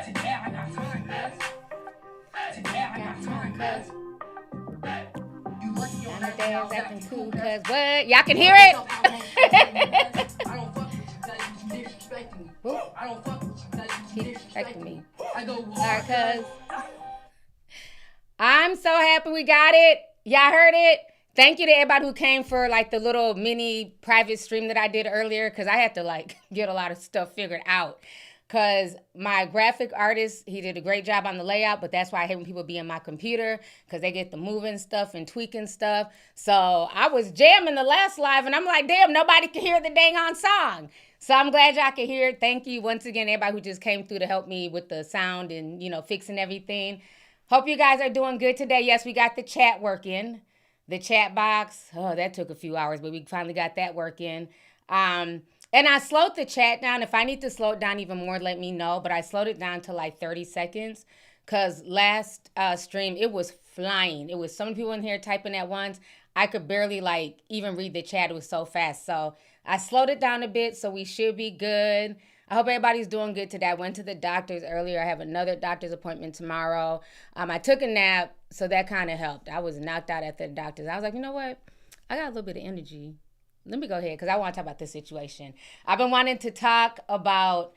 Today I got time, cuz. Today I got time, cuz. You lucky your last day I was acting cool, cuz. What? Y'all can hear it? I don't fuck with you, cuz you disrespecting me. I don't fuck with you, cuz you disrespecting me. I go hard, cuz. I'm so happy we got it. Y'all heard it? Thank you to everybody who came for like the little mini private stream that I did earlier, because I had to like get a lot of stuff figured out. Because my graphic artist, he did a great job on the layout, but that's why I hate when people be in my computer, because they get the moving stuff and tweaking stuff. So I was jamming the last live, and I'm like, damn, nobody can hear the dang on song. So I'm glad y'all can hear it. Thank you once again, everybody who just came through to help me with the sound and, fixing everything. Hope you guys are doing good today. Yes, we got the chat working. The chat box, oh, that took a few hours, but we finally got that working. And I slowed the chat down. If I need to slow it down even more, let me know. But I slowed it down to like 30 seconds, because last stream, it was flying. It was so many people in here typing at once. I could barely like even read the chat. It was so fast. So I slowed it down a bit, so we should be good. I hope everybody's doing good today. I went to the doctor's earlier. I have another doctor's appointment tomorrow. I took a nap, so that kind of helped. I was knocked out at the doctor's. I was like, you know what? I got a little bit of energy. Let me go ahead, because I want to talk about this situation. I've been wanting to talk about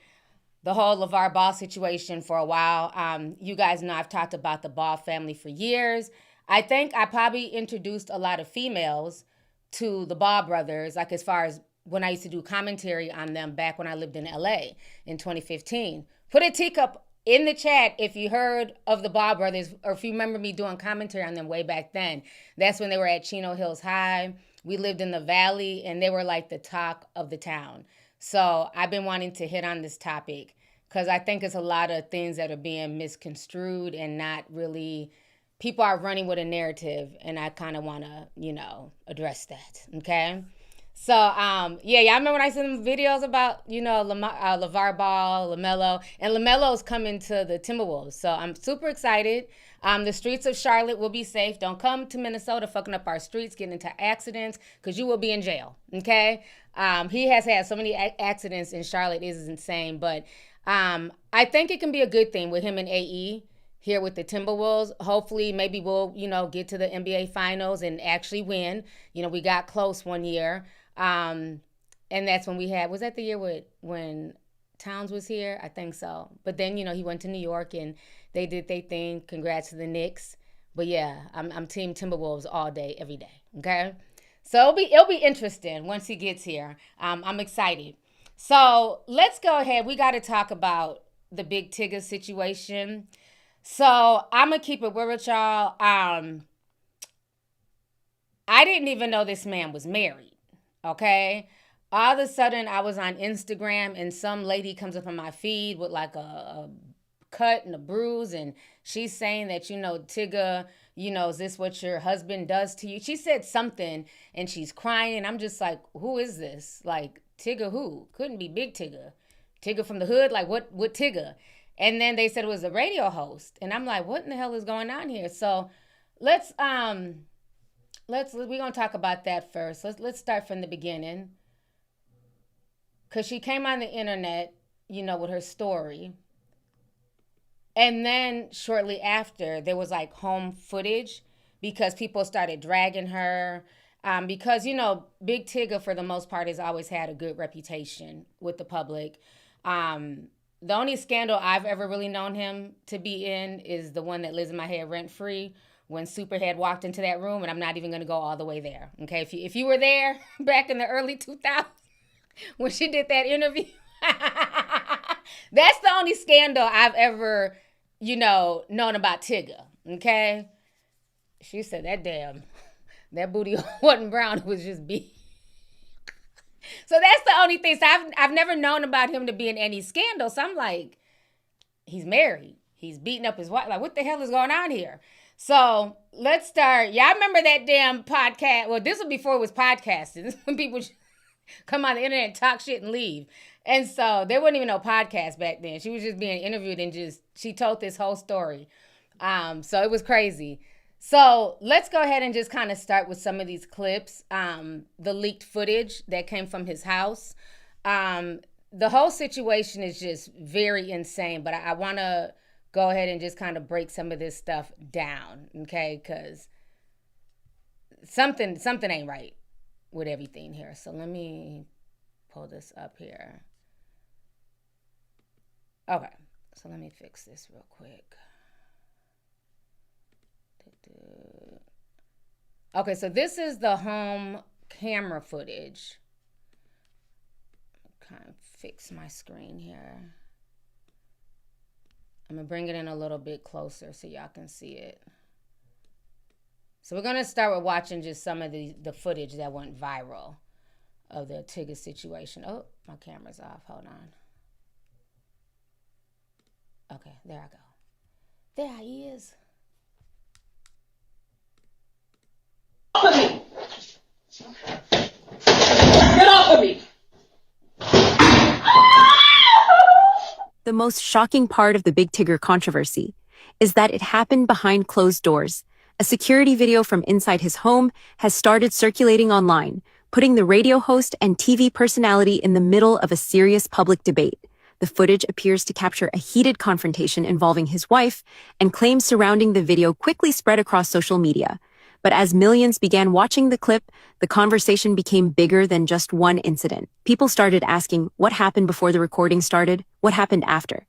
the whole LaVar Ball situation for a while. You guys know I've talked about the Ball family for years. I think I probably introduced a lot of females to the Ball brothers, like as far as when I used to do commentary on them back when I lived in LA in 2015. Put a teacup in the chat if you heard of the Ball brothers, or if you remember me doing commentary on them way back then. That's when they were at Chino Hills High. We lived in the valley, and they were like the talk of the town. So I've been wanting to hit on this topic, because I think it's a lot of things that are being misconstrued and not really, people are running with a narrative, and I kind of want to, address that, okay? So, yeah, I remember when I sent them videos about, LaVar Ball, LaMelo, and LaMelo's coming to the Timberwolves. So I'm super excited. The streets of Charlotte will be safe. Don't come to Minnesota fucking up our streets, getting into accidents, because you will be in jail, okay? He has had so many accidents in Charlotte. It is insane. But I think it can be a good thing with him and AE here with the Timberwolves. Hopefully, maybe we'll, get to the NBA Finals and actually win. We got close one year. And that's when was that the year when Towns was here? I think so. But then, he went to New York and they did their thing. Congrats to the Knicks. But yeah, I'm Team Timberwolves all day, every day. Okay? So it'll be interesting once he gets here. I'm excited. So let's go ahead. We got to talk about the big Tigger situation. So I'm going to keep it real with y'all. I didn't even know this man was married. Okay? All of a sudden, I was on Instagram and some lady comes up on my feed with like a cut and a bruise, and she's saying that, Tigger, is this what your husband does to you? She said something and she's crying. I'm just like, who is this? Like, Tigger who? Couldn't be Big Tigger. Tigger from the hood? Like, what Tigger? And then they said it was a radio host. And I'm like, what in the hell is going on here? So we're gonna talk about that first. Let's start from the beginning. Cause she came on the internet, with her story. And then shortly after, there was like home footage, because people started dragging her. Because, Big Tigger, for the most part, has always had a good reputation with the public. The only scandal I've ever really known him to be in is the one that lives in my head rent free, when Superhead walked into that room, and I'm not even going to go all the way there. Okay, if you were there back in the early 2000s when she did that interview, that's the only scandal I've ever, known about Tigger. Okay, she said that booty wasn't brown; it was just big. So that's the only thing. So I've never known about him to be in any scandal. So I'm like, he's married. He's beating up his wife. Like, what the hell is going on here? So let's start. Y'all remember that damn podcast? Well, this was before it was podcasting. This is when people come on the internet and talk shit and leave. And so there wasn't even no podcast back then. She was just being interviewed and she told this whole story. So it was crazy. So let's go ahead and just kind of start with some of these clips. The leaked footage that came from his house. the whole situation is just very insane, but I want to go ahead and just kind of break some of this stuff down, okay? Because something ain't right with everything here. So let me pull this up here. Okay, so let me fix this real quick. Okay, so this is the home camera footage. Kind of fix my screen here. I'm gonna bring it in a little bit closer so y'all can see it. So we're gonna start with watching just some of the footage that went viral of the Tigger situation. Oh, my camera's off. Hold on. Okay, there I go. There he is. Get off of me! The most shocking part of the Big Tigger controversy is that it happened behind closed doors. A security video from inside his home has started circulating online, putting the radio host and TV personality in the middle of a serious public debate. The footage appears to capture a heated confrontation involving his wife, and claims surrounding the video quickly spread across social media. But as millions began watching the clip, the conversation became bigger than just one incident. People started asking what happened before the recording started, what happened after,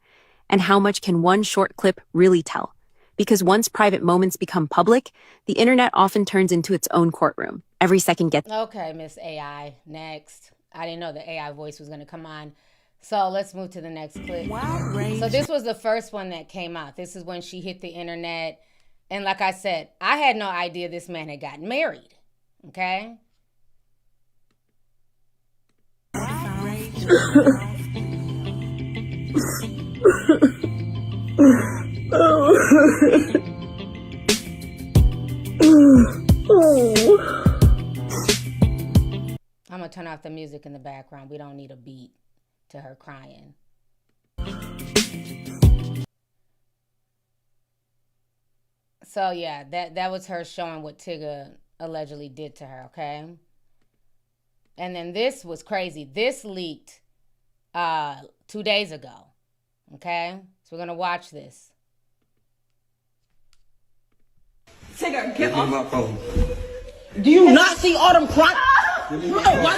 and how much can one short clip really tell? Because once private moments become public, the internet often turns into its own courtroom. Every second gets... Okay, Miss AI, next. I didn't know the AI voice was going to come on. So let's move to the next clip. Wow, so this was the first one that came out. This is when she hit the internet. And like I said, I had no idea this man had gotten married. Okay? I'm going to turn off the music in the background. We don't need a beat to her crying. So yeah, that was her showing what Tigger allegedly did to her, okay? And then this was crazy. This leaked 2 days ago, okay? So we're going to watch this. Tigger, get off my phone. Do you not see all them crying?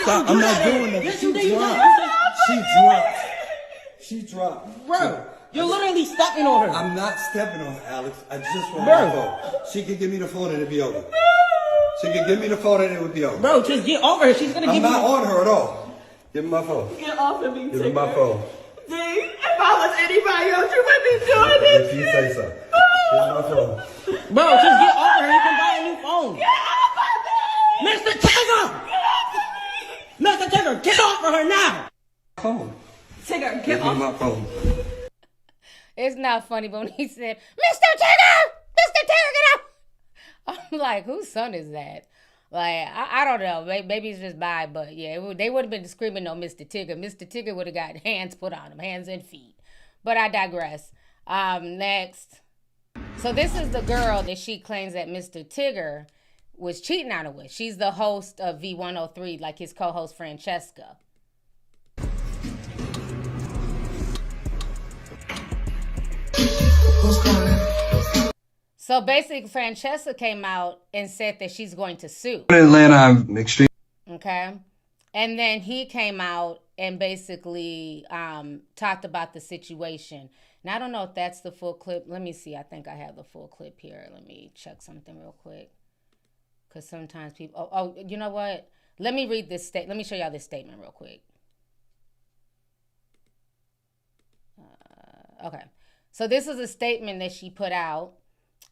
Stop. I'm not doing that. Yes, She you did. dropped. She dropped. Bro, you're literally stepping on her. I'm not stepping on her, Alex. I just want Bro. my phone. She could give me the phone and it'd be over. She could give me the phone and it would be over. Bro, just get over her. She's gonna I'm give not you. on her at all. Give me my phone. Get off of me, Give me my phone. D, if I was anybody else, you wouldn't be doing this. If you say so. Give me my phone. Bro, just get over her. You can buy a new phone. Get off of me! Mr. Tigger! Mr. Tigger, get off of her now! Phone. Tigger, get Give me off. my phone. It's not funny, but when he said, Mr. Tigger! Mr. Tigger, get up! I'm like, whose son is that? Like, I don't know. Maybe it's just by, but yeah, they would have been screaming, no, Mr. Tigger. Mr. Tigger would have got hands put on him, hands and feet. But I digress. Next. So this is the girl that she claims that Mr. Tigger was cheating on her with. She's the host of V103, like his co-host Francesca. So basically, Francesca came out and said that she's going to sue. In Atlanta, I'm extreme. Okay. And then he came out and basically talked about the situation. Now, I don't know if that's the full clip. Let me see. I think I have the full clip here. Let me check something real quick. Because sometimes people... Oh, you know what? Let me read this statement. Let me show y'all this statement real quick. Okay. So this is a statement that she put out.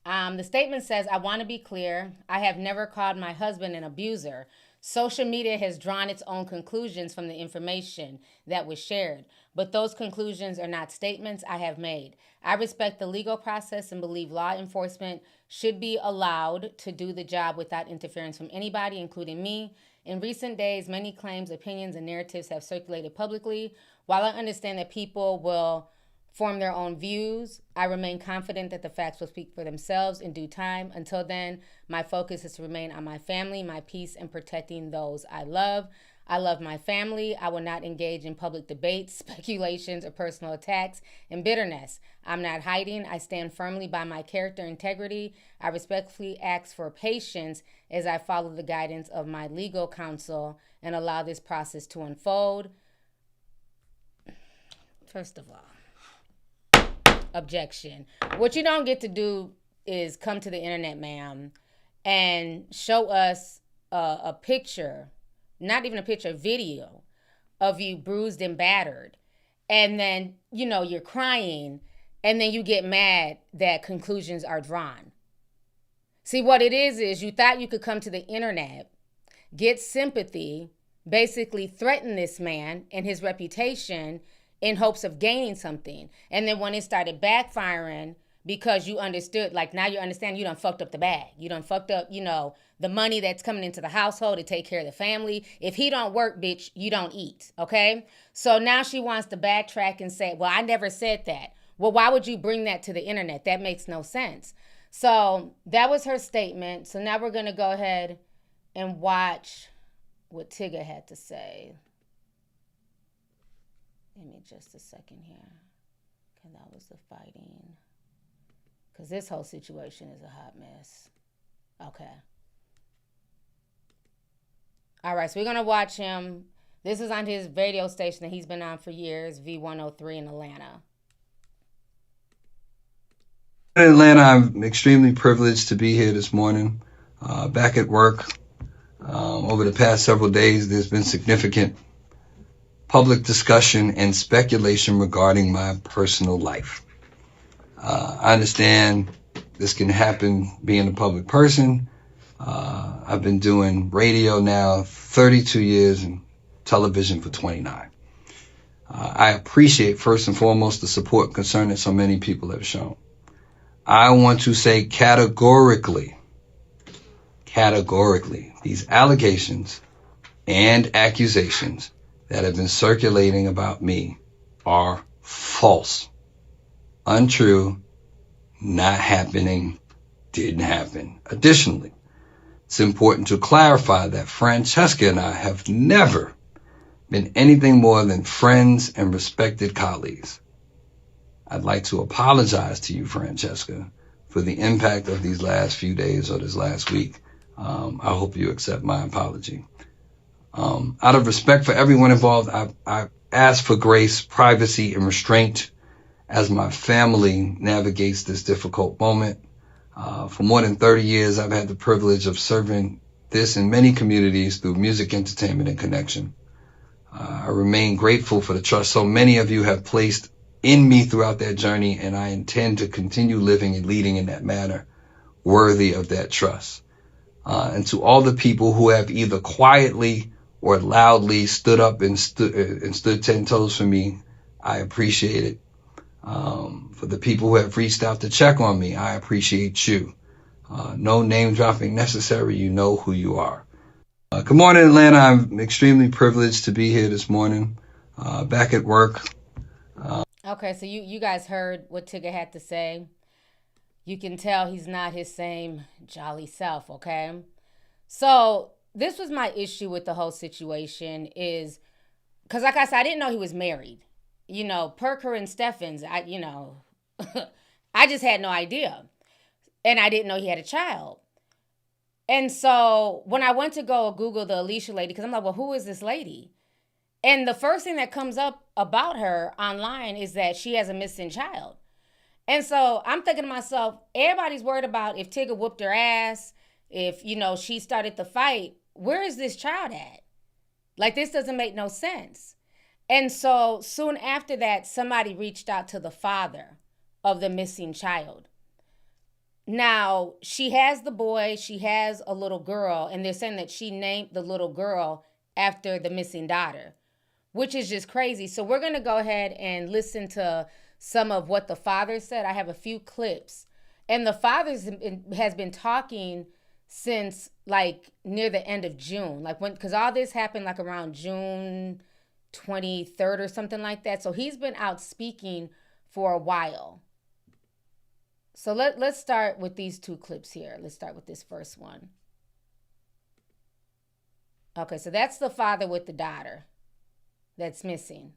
The statement says, I want to be clear. I have never called my husband an abuser. Social media has drawn its own conclusions from the information that was shared, but those conclusions are not statements I have made. I respect the legal process and believe law enforcement should be allowed to do the job without interference from anybody, including me. In recent days, many claims, opinions, and narratives have circulated publicly. While I understand that people will form their own views, I remain confident that the facts will speak for themselves in due time. Until then, my focus is to remain on my family, my peace, and protecting those I love. I love my family. I will not engage in public debates, speculations, or personal attacks and bitterness. I'm not hiding. I stand firmly by my character integrity. I respectfully ask for patience as I follow the guidance of my legal counsel and allow this process to unfold. First of all, objection. What you don't get to do is come to the internet, ma'am, and show us a picture, not even a picture, a video of you bruised and battered. And then, you're crying, and then you get mad that conclusions are drawn. See, what it is you thought you could come to the internet, get sympathy, basically threaten this man and his reputation in hopes of gaining something. And then when it started backfiring, because you understood, like now you understand you done fucked up the bag. You done fucked up, the money that's coming into the household to take care of the family. If he don't work, bitch, you don't eat, okay? So now she wants to backtrack and say, well, I never said that. Well, why would you bring that to the internet? That makes no sense. So that was her statement. So now we're going to go ahead and watch what Tigger had to say. Give me just a second here. Okay, that was the fighting. Because this whole situation is a hot mess. Okay. All right, so we're going to watch him. This is on his radio station that he's been on for years, V103 in Atlanta. In Atlanta, I'm extremely privileged to be here this morning, back at work. Over the past several days, there's been significant public discussion and speculation regarding my personal life. I understand this can happen being a public person. I've been doing radio now 32 years and television for 29. I appreciate first and foremost the support and concern that so many people have shown. I want to say categorically, these allegations and accusations that have been circulating about me are false, untrue, not happening, didn't happen. Additionally, it's important to clarify that Francesca and I have never been anything more than friends and respected colleagues. I'd like to apologize to you, Francesca, for the impact of these last few days or this last week. I hope you accept my apology. Out of respect for everyone involved, I ask for grace, privacy, and restraint as my family navigates this difficult moment. For more than 30 years, I've had the privilege of serving this in many communities through music, entertainment, and connection. I remain grateful for the trust so many of you have placed in me throughout that journey, and I intend to continue living and leading in that manner worthy of that trust. And to all the people who have either quietly or loudly stood up and stood 10 toes for me, I appreciate it. For the people who have reached out to check on me, I appreciate you. No name dropping necessary. You know who you are. Good morning, Atlanta. I'm extremely privileged to be here this morning, back at work. Okay, so you guys heard what Tigger had to say. You can tell he's not his same jolly self, okay? So this was my issue with the whole situation is, because like I said, I didn't know he was married. Perker and Steffens, I just had no idea. And I didn't know he had a child. And so when I went to go Google the Alicia lady, because I'm like, well, who is this lady? And the first thing that comes up about her online is that she has a missing child. And so I'm thinking to myself, everybody's worried about if Tigger whooped her ass, if, she started the fight. Where is this child at? Like, this doesn't make no sense. And so soon after that, somebody reached out to the father of the missing child. Now, she has the boy, she has a little girl, and they're saying that she named the little girl after the missing daughter, which is just crazy. So we're going to go ahead and listen to some of what the father said. I have a few clips. And the father has been talking since like near the end of June. Because all this happened like around June 23rd or something like that. So he's been out speaking for a while. So let's start with these two clips here. Let's start with this first one. Okay, so that's the father with the daughter that's missing.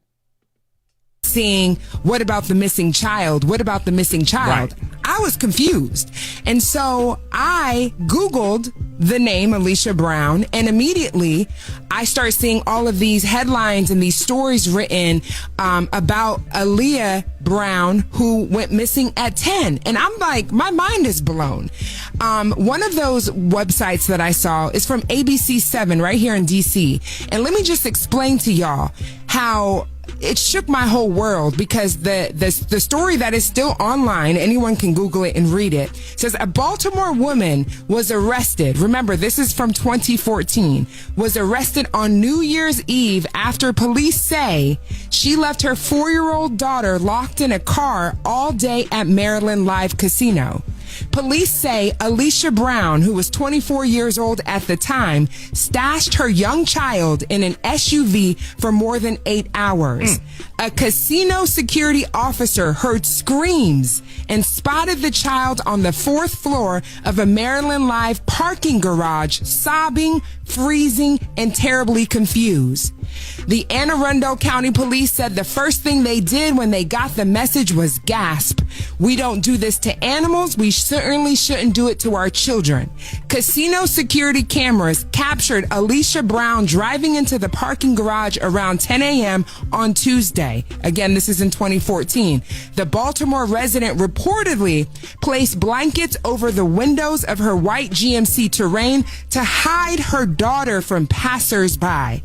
Seeing what about the missing child? What about the missing child? Right. I was confused. And so I Googled the name Alicia Brown, and immediately I start seeing all of these headlines and these stories written about Aaliyah Brown, who went missing at 10. And I'm like, my mind is blown. One of those websites that I saw is from ABC7 right here in DC. And let me just explain to y'all how it shook my whole world, because the story that is still online, anyone can Google it and read it, says a Baltimore woman was arrested. Remember, this is from 2014, was arrested on New Year's Eve after police say she left her 4-year-old daughter locked in a car all day at Maryland Live Casino. Police say Alicia Brown, who was 24 years old at the time, stashed her young child in an SUV for more than 8 hours. A casino security officer heard screams and spotted the child on the 4th floor of a Maryland Live parking garage, sobbing, freezing, and terribly confused. The Anne Arundel County Police said the first thing they did when they got the message was gasp. We don't do this to animals. We certainly shouldn't do it to our children. Casino security cameras captured Alicia Brown driving into the parking garage around 10 a.m. on Tuesday. Again, this is in 2014. The Baltimore resident reportedly placed blankets over the windows of her white GMC Terrain to hide her daughter from passers-by.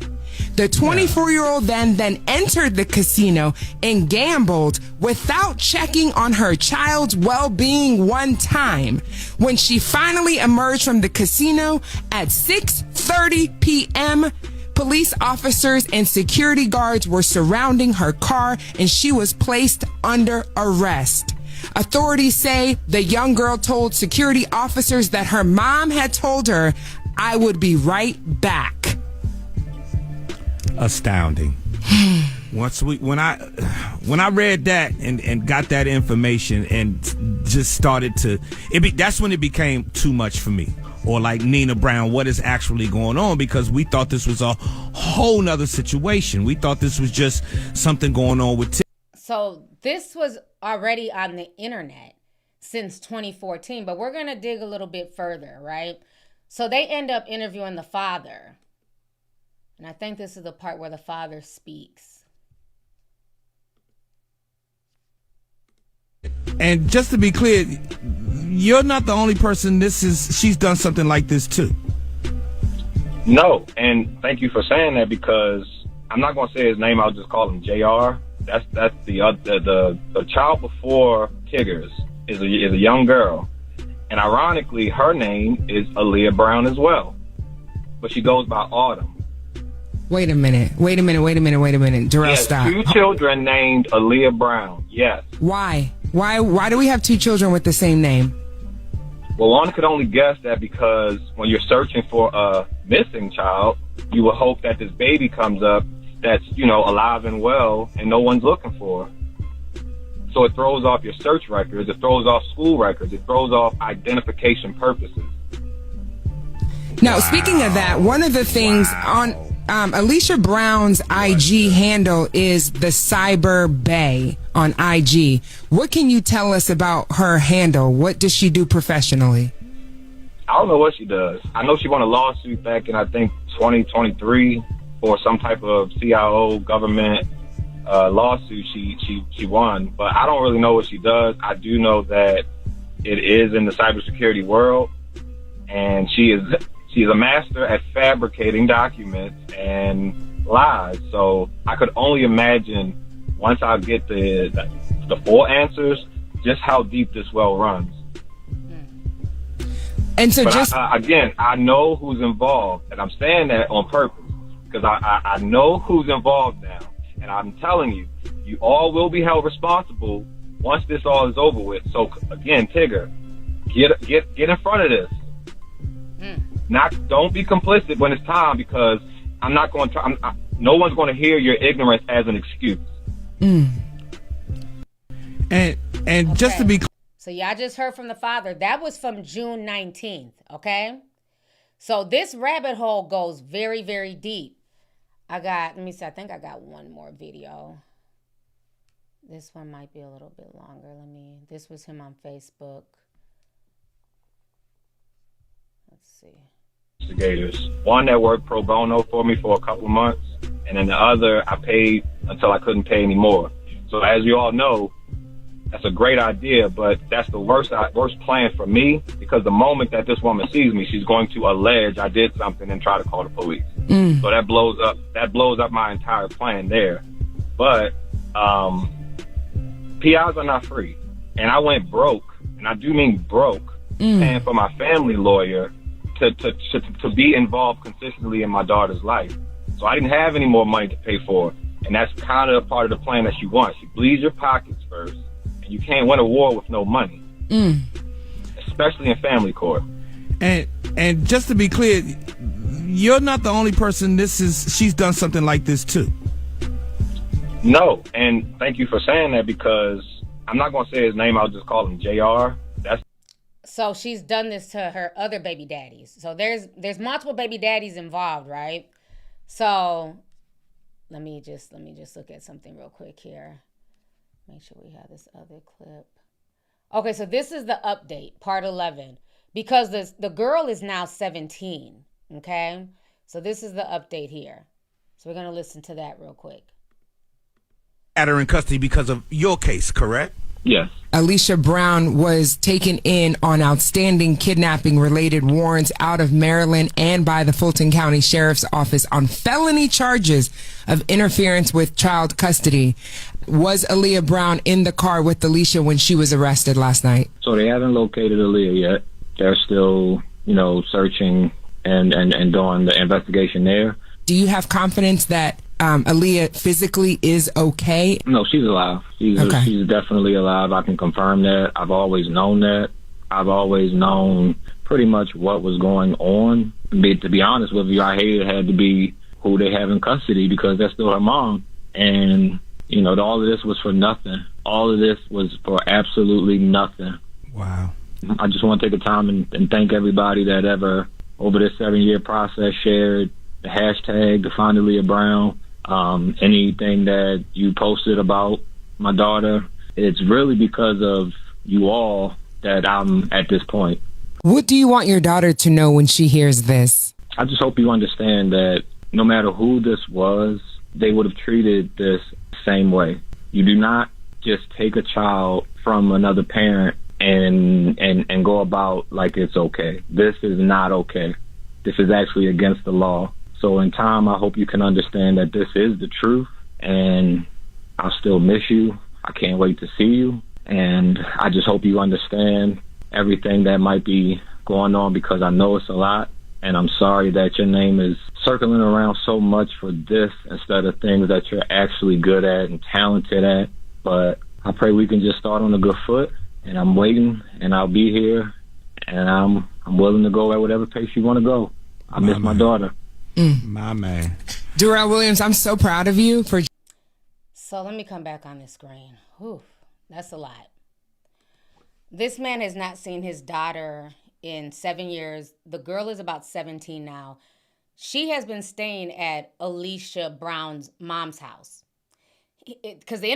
The 24-year-old then entered the casino and gambled without checking on her child's well-being one time. When she finally emerged from the casino at 6:30 p.m., police officers and security guards were surrounding her car, and she was placed under arrest. Authorities say the young girl told security officers that her mom had told her, "I would be right back." Astounding. When I read that and got that information and just started to that's when it became too much for me. Or like Nina Brown, what is actually going on? Because we thought this was a whole nother situation. We thought this was just something going on with So this was already on the internet since 2014, but we're going to dig a little bit further, right? So they end up interviewing the father. And I think this is the part where the father speaks. And just to be clear, you're not the only person. She's done something like this too. No, and thank you for saying that, because I'm not going to say his name. I'll just call him JR. That's the child before Tigger's is a young girl, and ironically, her name is Aaliyah Brown as well, but she goes by Autumn. Wait a minute. Darrell, stop. 2 children named Aaliyah Brown. Yes. Why? Why do we have 2 children with the same name? Well, one could only guess that because when you're searching for a missing child, you would hope that this baby comes up that's, alive and well, and no one's looking for her. So it throws off your search records, it throws off school records, it throws off identification purposes. Now, speaking of that, one of the things on Alicia Brown's IG handle is the Cyber Bay on IG. What can you tell us about her handle? What does she do professionally? I don't know what she does. I know she won a lawsuit back in, I think, 2023 for some type of CIO government lawsuit she won, but I don't really know what she does. I do know that it is in the cybersecurity world, and she's a master at fabricating documents and lies. So I could only imagine, once I get the full answers, just how deep this well runs. And so, but again, I know who's involved, and I'm saying that on purpose because I know who's involved now, and I'm telling you, you all will be held responsible once this all is over with. So again, Tigger, get in front of this. Don't be complicit when it's time, because I'm not going to. No one's going to hear your ignorance as an excuse. And just to be clear, so y'all just heard from the father. That was from June 19th. Okay, So this rabbit hole goes very, very deep. Let me see, I think I got one more video. This one might be a little bit longer. This was him on Facebook. Let's see. Investigators. One that worked pro bono for me for a couple months, and then the other I paid until I couldn't pay anymore. So as you all know, that's a great idea, but that's the worst plan for me, because the moment that this woman sees me, she's going to allege I did something and try to call the police. So that blows up my entire plan there. But PIs are not free, and I went broke, and I do mean broke, paying for my family lawyer to be involved consistently in my daughter's life. So I didn't have any more money to pay for, and that's kind of a part of the plan that she wants. She bleeds your pockets first, and you can't win a war with no money, especially in family court. And just to be clear, you're not the only person. She's done something like this too. No, and thank you for saying that, because I'm not going to say his name. I'll just call him JR. So she's done this to her other baby daddies. So there's multiple baby daddies involved, right? So let me just look at something real quick here. Make sure we have this other clip. Okay, so this is the update, part 11, because the girl is now 17, okay? So this is the update here. So we're going to listen to that real quick. Had her in custody because of your case, correct? Yes. Alicia Brown was taken in on outstanding kidnapping-related warrants out of Maryland and by the Fulton County Sheriff's Office on felony charges of interference with child custody. Was Aaliyah Brown in the car with Alicia when she was arrested last night? So they haven't located Aaliyah yet. They're still, searching and doing the investigation there. Do you have confidence that Aaliyah physically is okay? No, she's alive. She's definitely alive. I can confirm that. I've always known that. I've always known pretty much what was going on. To be honest with you, I hated it had to be who they have in custody, because that's still her mom. And, all of this was for nothing. All of this was for absolutely nothing. Wow. I just want to take the time and thank everybody that ever, over this 7-year process, shared the hashtag, to find Aaliyah Brown. Anything that you posted about my daughter, it's really because of you all that I'm at this point. What do you want your daughter to know when she hears this? I just hope you understand that no matter who this was, they would have treated this the same way. You do not just take a child from another parent and go about like it's okay. This is not okay. This is actually against the law. So in time, I hope you can understand that this is the truth, and I'll still miss you. I can't wait to see you. And I just hope you understand everything that might be going on, because I know it's a lot. And I'm sorry that your name is circling around so much for this instead of things that you're actually good at and talented at. But I pray we can just start on a good foot. And I'm waiting, and I'll be here. And I'm willing to go at whatever pace you want to go. I miss my daughter. My man. Darrell Williams, I'm so proud of you for... So let me come back on the screen. Whew, that's a lot. This man has not seen his daughter in 7 years. The girl is about 17 now. She has been staying at Alicia Brown's mom's house, because the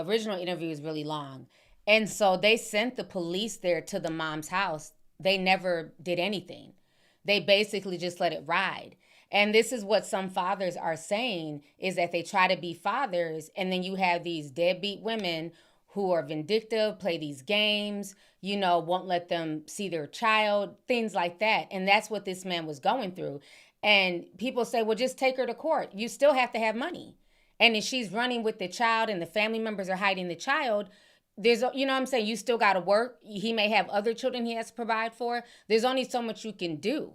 original interview is really long. And so they sent the police there to the mom's house. They never did anything. They basically just let it ride. And this is what some fathers are saying, is that they try to be fathers, and then you have these deadbeat women who are vindictive, play these games, won't let them see their child, things like that. And that's what this man was going through. And people say, well, just take her to court. You still have to have money. And if she's running with the child and the family members are hiding the child, there's, what I'm saying? You still got to work. He may have other children he has to provide for. There's only so much you can do.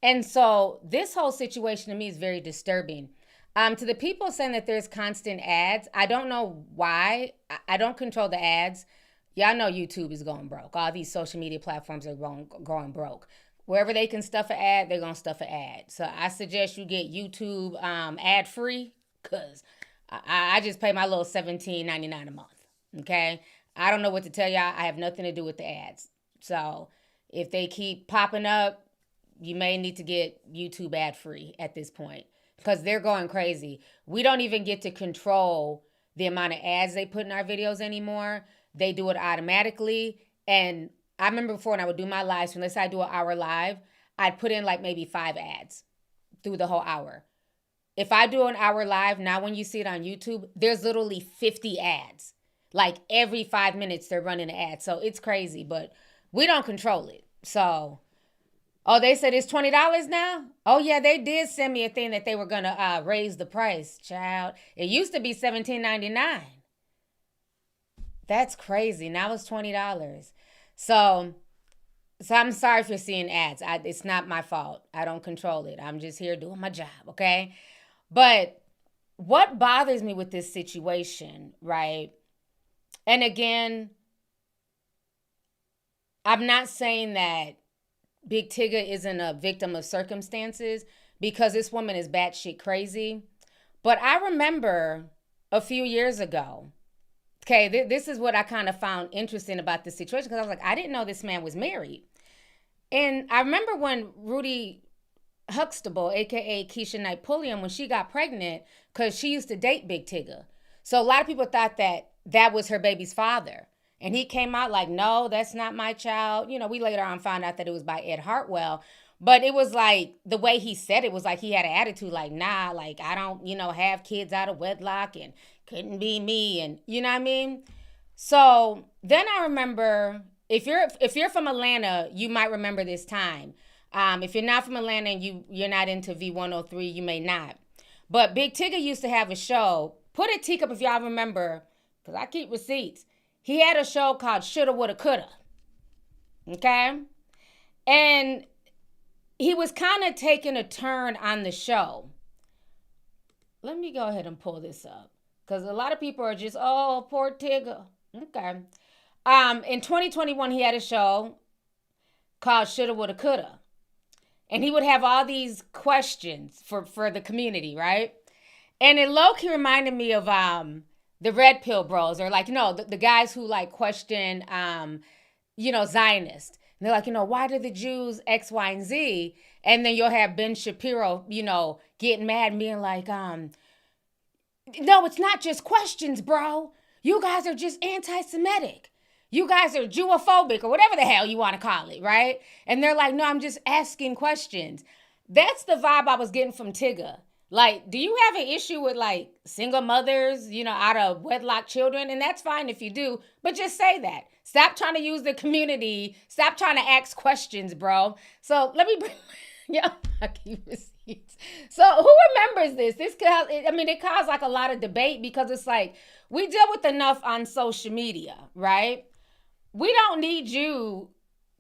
And so this whole situation to me is very disturbing. To the people saying that there's constant ads, I don't know why. I don't control the ads. Y'all know YouTube is going broke. All these social media platforms are going broke. Wherever they can stuff an ad, they're going to stuff an ad. So I suggest you get YouTube ad free, because I just pay my little $17.99 a month. Okay? I don't know what to tell y'all. I have nothing to do with the ads. So if they keep popping up, you may need to get YouTube ad free at this point because they're going crazy. We don't even get to control the amount of ads they put in our videos anymore. They do it automatically. And I remember before when I would do my lives, when let's say I do an hour live, I'd put in like maybe 5 ads through the whole hour. If I do an hour live, now when you see it on YouTube, there's literally 50 ads. Like every 5 minutes they're running an ad. So it's crazy, but we don't control it. So, oh, they said it's $20 now? Oh yeah, they did send me a thing that they were gonna raise the price, child. It used to be $17.99. That's crazy. Now it's $20. So I'm sorry if you're seeing ads. It's not my fault. I don't control it. I'm just here doing my job, okay? But what bothers me with this situation, right? And again, I'm not saying that Big Tigger isn't a victim of circumstances because this woman is batshit crazy. But I remember a few years ago, okay, this is what I kind of found interesting about this situation because I was like, I didn't know this man was married. And I remember when Rudy Huxtable, a.k.a. Keisha Knight Pulliam, when she got pregnant, because she used to date Big Tigger. So a lot of people thought that was her baby's father. And he came out like, no, that's not my child. You know, we later on found out that it was by Ed Hartwell. But it was like, the way he said it was like he had an attitude like, nah, like I don't, have kids out of wedlock and couldn't be me. And you know what I mean? So then I remember, if you're from Atlanta, you might remember this time. If you're not from Atlanta and you're not into V103, you may not. But Big Tigger used to have a show. Put a teacup if y'all remember, because I keep receipts. He had a show called Shoulda, Woulda, Coulda. Okay? And he was kind of taking a turn on the show. Let me go ahead and pull this up. Because a lot of people are just, oh, poor Tigger. Okay. In 2021, he had a show called Shoulda, Woulda, Coulda. And he would have all these questions for the community, right? And it low-key reminded me of the Red Pill Bros, or like, the guys who like question, Zionists. And they're like, why do the Jews X, Y, and Z? And then you'll have Ben Shapiro, getting mad and being like, no, it's not just questions, bro. You guys are just anti-Semitic. You guys are Jewophobic, or whatever the hell you want to call it, right? And they're like, no, I'm just asking questions. That's the vibe I was getting from Tigger. Like, do you have an issue with like single mothers, out of wedlock children? And that's fine if you do, but just say that. Stop trying to use the community. Stop trying to ask questions, bro. So let me bring, I keep receipts. So who remembers this? It caused like a lot of debate because it's like, we deal with enough on social media, right? We don't need you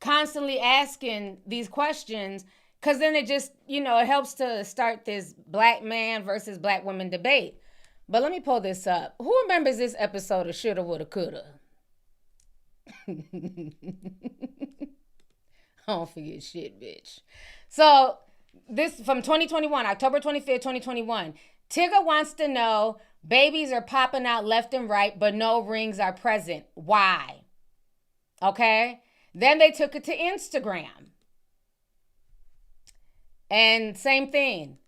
constantly asking these questions because then it just, it helps to start this black man versus black woman debate. But let me pull this up. Who remembers this episode of Shoulda, Woulda, Coulda? I don't forget shit, bitch. So this from 2021, October 25th, 2021. Tigger wants to know, babies are popping out left and right, but no rings are present. Why? Okay. Then they took it to Instagram. And same thing.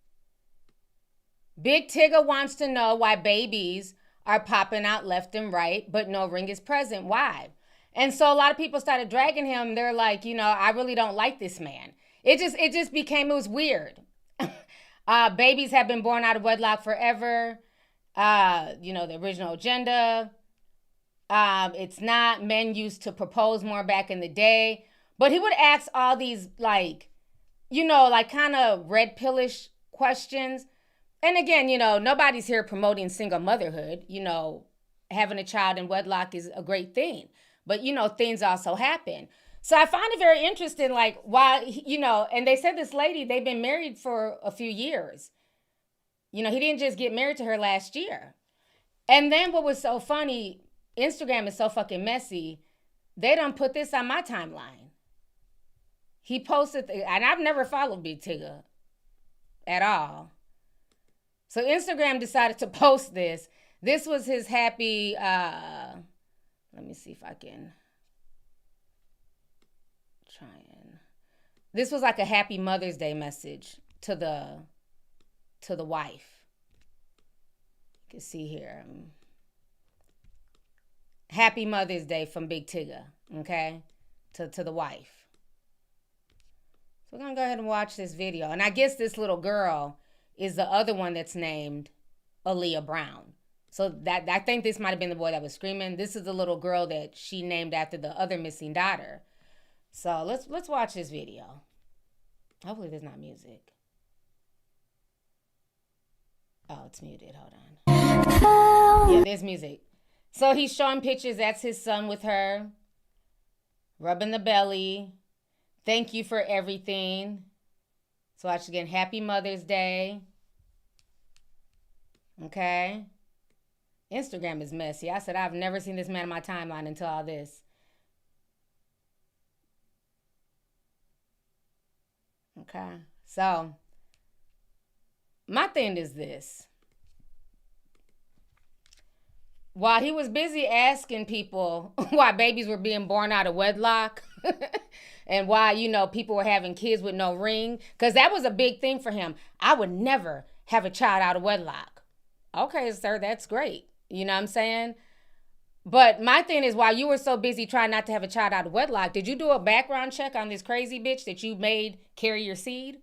Big Tigger wants to know why babies are popping out left and right, but no ring is present. Why? And so a lot of people started dragging him. They're like, I really don't like this man. It was weird. Babies have been born out of wedlock forever. The original agenda. It's not. Men used to propose more back in the day. But he would ask all these kind of red pillish questions. And again, nobody's here promoting single motherhood. Having a child in wedlock is a great thing. But, things also happen. So I find it very interesting, like, why, and they said this lady, they've been married for a few years. He didn't just get married to her last year. And then what was so funny, Instagram is so fucking messy. They done put this on my timeline. He posted, and I've never followed Big Tigger at all. So Instagram decided to post this. This was his happy, let me see if I can try and This was like a Happy Mother's Day message to the wife. You can see here. Happy Mother's Day from Big Tigger, okay? To the wife. So we're going to go ahead and watch this video. And I guess this little girl is the other one that's named Aaliyah Brown. So that I think this might have been the boy that was screaming. This is the little girl that she named after the other missing daughter. So let's watch this video. Hopefully there's not music. Oh, it's muted. Hold on. Yeah, there's music. So he's showing pictures. That's his son with her. Rubbing the belly. Thank you for everything. So watch again. Happy Mother's Day. Okay. Instagram is messy. I said I've never seen this man on my timeline until all this. Okay. So my thing is this. While he was busy asking people why babies were being born out of wedlock and why, people were having kids with no ring, because that was a big thing for him. I would never have a child out of wedlock. Okay, sir, that's great. You know what I'm saying? But my thing is, while you were so busy trying not to have a child out of wedlock, did you do a background check on this crazy bitch that you made carry your seed?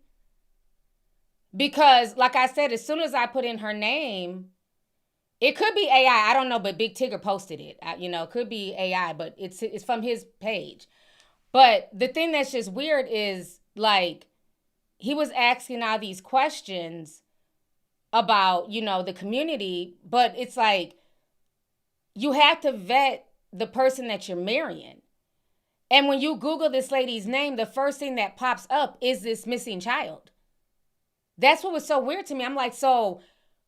Because, like I said, as soon as I put in her name, it could be AI. I don't know, but Big Tigger posted it. It could be AI, but it's from his page. But the thing that's just weird is, like, he was asking all these questions about, the community, but it's like, you have to vet the person that you're marrying. And when you Google this lady's name, the first thing that pops up is this missing child. That's what was so weird to me. I'm like, so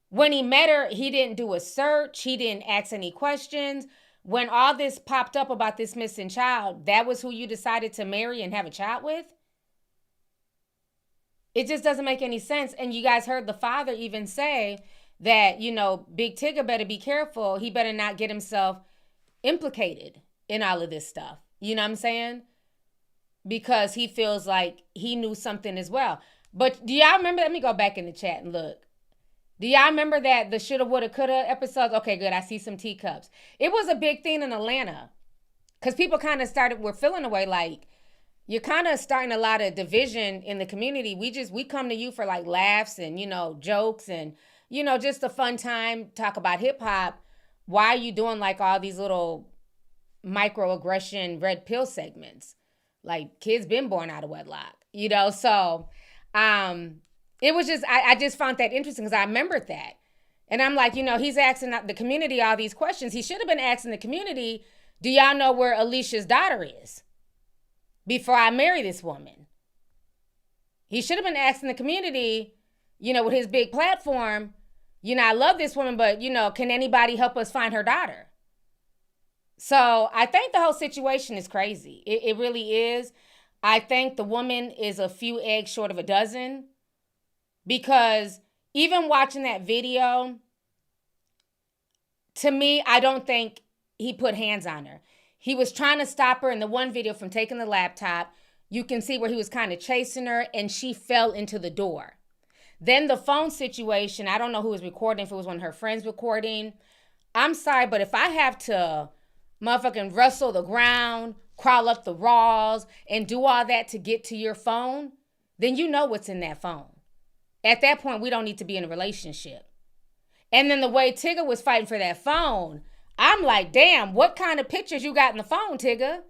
when he met her, he didn't do a search. He didn't ask any questions. When all this popped up about this missing child, that was who you decided to marry and have a child with? It just doesn't make any sense. And you guys heard the father even say that, Big Tigger better be careful. He better not get himself implicated in all of this stuff. You know what I'm saying? Because he feels like he knew something as well. But do y'all remember? Let me go back in the chat and look. Do y'all remember that the shoulda, woulda, coulda episodes? Okay, good. I see some teacups. It was a big thing in Atlanta because people kind of were feeling away like, you're kind of starting a lot of division in the community. We come to you for like laughs and, jokes and, just a fun time, talk about hip hop. Why are you doing like all these little microaggression red pill segments? Like kids been born out of wedlock, so it was just, I just found that interesting because I remembered that. And I'm like, he's asking the community all these questions. He should have been asking the community, do y'all know where Alicia's daughter is before I marry this woman? He should have been asking the community, with his big platform, I love this woman, but, can anybody help us find her daughter? So I think the whole situation is crazy. It really is. I think the woman is a few eggs short of a dozen because even watching that video, to me, I don't think he put hands on her. He was trying to stop her in the one video from taking the laptop. You can see where he was kind of chasing her and she fell into the door. Then the phone situation, I don't know who was recording, if it was one of her friends recording. I'm sorry, but if I have to motherfucking wrestle the ground, crawl up the walls, and do all that to get to your phone, then you know what's in that phone. At that point, we don't need to be in a relationship. And then the way Tigger was fighting for that phone, I'm like, damn, what kind of pictures you got in the phone, Tigger?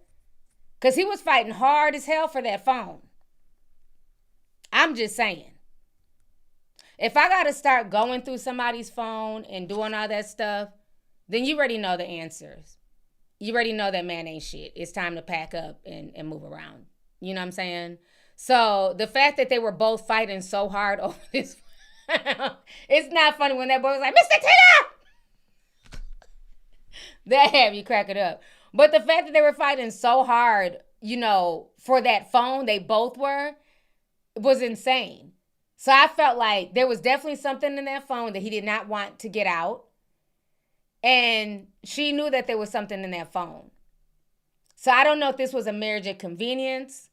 Because he was fighting hard as hell for that phone. I'm just saying. If I got to start going through somebody's phone and doing all that stuff, then you already know the answers. You already know that man ain't shit. It's time to pack up and move around. You know what I'm saying? So the fact that they were both fighting so hard over this, it's not funny when that boy was like, Mr. Tigger! That had me cracking up. But the fact that they were fighting so hard, for that phone, they both were, was insane. So I felt like there was definitely something in that phone that he did not want to get out. And she knew that there was something in that phone. So I don't know if this was a marriage of convenience.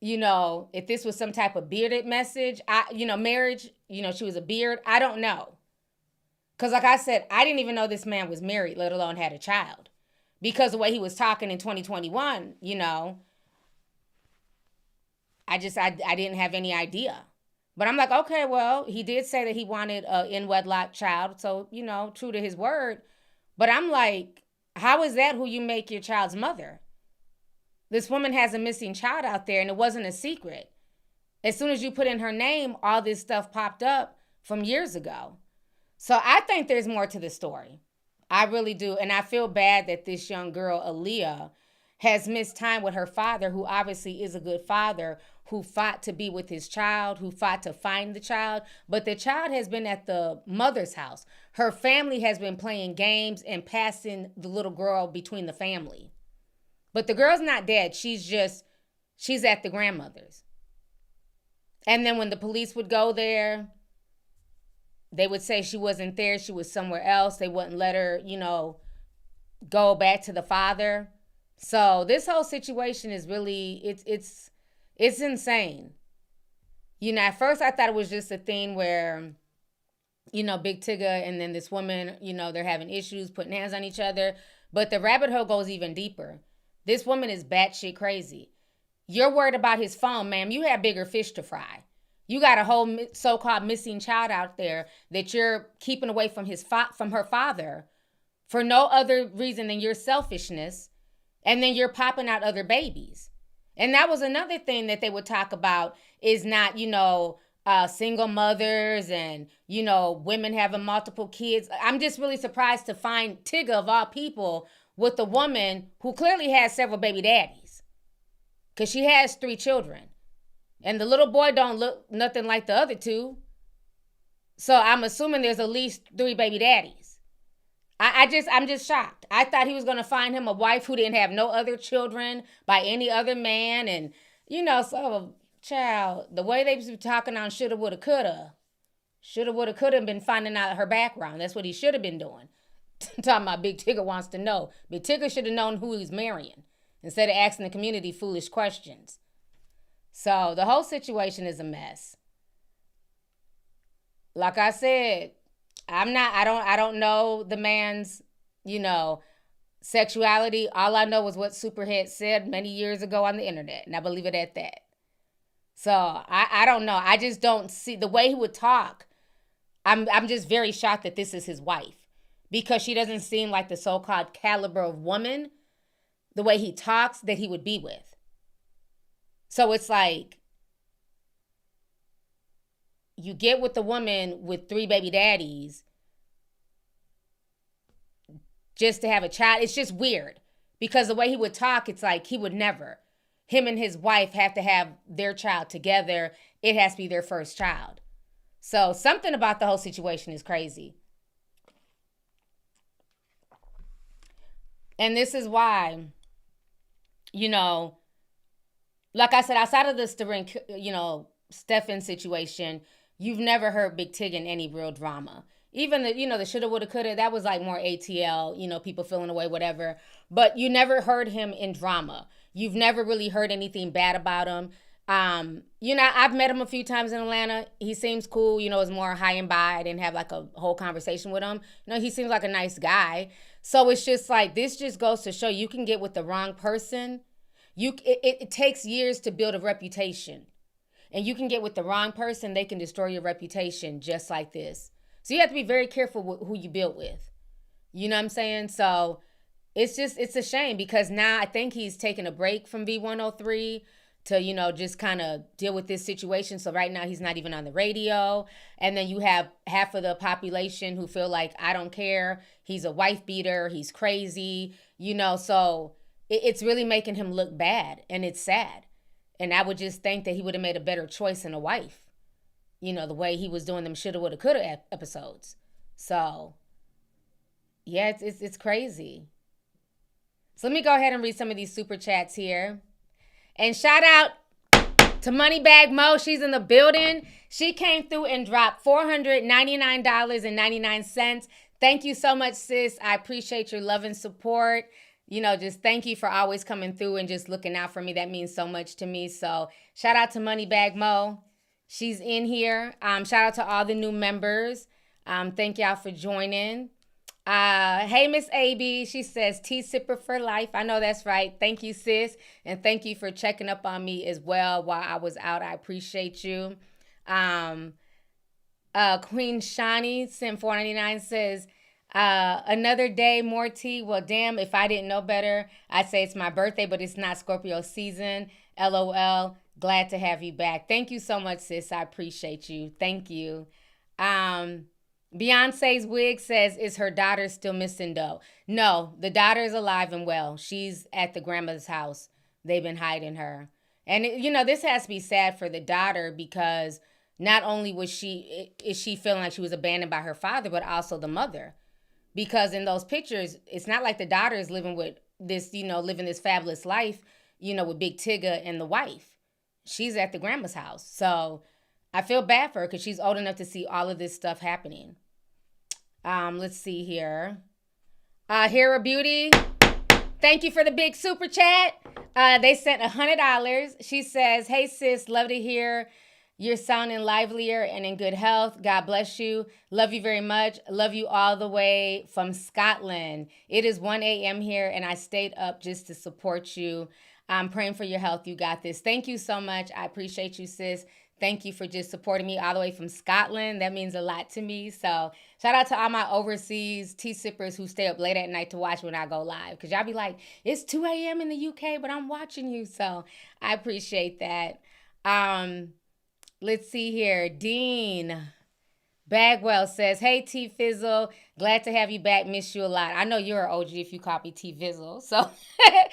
if this was some type of bearded message, marriage, she was a beard. I don't know. Because like I said, I didn't even know this man was married, let alone had a child. Because the way he was talking in 2021, I didn't have any idea. But I'm like, okay, well, he did say that he wanted an in-wedlock child. So, true to his word. But I'm like, how is that who you make your child's mother? This woman has a missing child out there, and it wasn't a secret. As soon as you put in her name, all this stuff popped up from years ago. So I think there's more to the story. I really do. And I feel bad that this young girl, Aaliyah, has missed time with her father, who obviously is a good father, who fought to be with his child, who fought to find the child. But the child has been at the mother's house. Her family has been playing games and passing the little girl between the family. But the girl's not dead. She's at the grandmother's. And then when the police would go there, they would say she wasn't there. She was somewhere else. They wouldn't let her, go back to the father. So this whole situation is really, it's insane. At first I thought it was just a thing where, Big Tigger and then this woman, they're having issues, putting hands on each other. But the rabbit hole goes even deeper. This woman is batshit crazy. You're worried about his phone, ma'am. You have bigger fish to fry. You got a whole so-called missing child out there that you're keeping away from from her father for no other reason than your selfishness. And then you're popping out other babies. And that was another thing that they would talk about is not, single mothers and, women having multiple kids. I'm just really surprised to find Tigger, of all people, with a woman who clearly has several baby daddies. Because she has 3 children. And the little boy don't look nothing like the other 2. So I'm assuming there's at least 3 baby daddies. I'm just shocked. I thought he was going to find him a wife who didn't have no other children by any other man. And, so, child, the way they was talking on shoulda, woulda, coulda. Shoulda, woulda, coulda been finding out her background. That's what he should have been doing. Talking about Big Tigger wants to know. Big Tigger should have known who he's marrying instead of asking the community foolish questions. So the whole situation is a mess. Like I said, I don't know the man's, sexuality. All I know is what Superhead said many years ago on the internet, and I believe it at that. So I don't know. I just don't see the way he would talk. I'm just very shocked that this is his wife, because she doesn't seem like the so-called caliber of woman, the way he talks, that he would be with. So it's like, you get with the woman with 3 baby daddies just to have a child. It's just weird, because the way he would talk, it's like he would never. Him and his wife have to have their child together. It has to be their first child. So something about the whole situation is crazy. And this is why, like I said, outside of the Stephen situation, you've never heard Big Tig in any real drama. Even the shoulda, woulda, coulda, that was like more ATL, people feeling away, whatever. But you never heard him in drama. You've never really heard anything bad about him. I've met him a few times in Atlanta. He seems cool, is more high and by. I didn't have like a whole conversation with him. He seems like a nice guy. So it's just like, this just goes to show you can get with the wrong person. It takes years to build a reputation. And you can get with the wrong person, they can destroy your reputation just like this. So you have to be very careful with who you build with. You know what I'm saying? So it's a shame, because now I think he's taking a break from V103 to, just kind of deal with this situation. So right now he's not even on the radio. And then you have half of the population who feel like, I don't care. He's a wife beater. He's crazy, so it's really making him look bad, and it's sad. And I would just think that he would have made a better choice in a wife, the way he was doing them shoulda, woulda, coulda episodes. So yeah, it's crazy. So let me go ahead and read some of these super chats here. And shout out to Moneybag Mo. She's in the building. She came through and dropped $499.99. Thank you so much, sis. I appreciate your love and support. just thank you for always coming through and just looking out for me. That means so much to me. So shout out to Moneybag Mo. She's in here. Shout out to all the new members. Thank y'all for joining. Hey, Miss AB. She says, tea sipper for life. I know that's right. Thank you, sis. And thank you for checking up on me as well while I was out. I appreciate you. Queen Shani sent $4.99 says, another day, more tea. Well, damn, if I didn't know better, I'd say it's my birthday, but it's not Scorpio season. LOL. Glad to have you back. Thank you so much, sis. I appreciate you. Thank you. Beyonce's wig says, is her daughter still missing though? No, the daughter is alive and well. She's at the grandmother's house. They've been hiding her. And, this has to be sad for the daughter because not only is she feeling like she was abandoned by her father, but also the mother. Because in those pictures, it's not like the daughter is living with this, living this fabulous life, with Big Tigger and the wife. She's at the grandma's house. So I feel bad for her because she's old enough to see all of this stuff happening. Let's see here. Hera Beauty, thank you for the big super chat. They sent $100. She says, hey sis, love to hear you're sounding livelier and in good health. God bless you. Love you very much. Love you all the way from Scotland. It is 1 a.m. here and I stayed up just to support you. I'm praying for your health. You got this. Thank you so much. I appreciate you, sis. Thank you for just supporting me all the way from Scotland. That means a lot to me. So shout out to all my overseas tea sippers who stay up late at night to watch when I go live. Because y'all be like, it's 2 a.m. in the UK, but I'm watching you. So I appreciate that. Let's see here. Dean Bagwell says, hey, T Fizzle. Glad to have you back. Miss you a lot. I know you're an OG if you copy T Fizzle. So,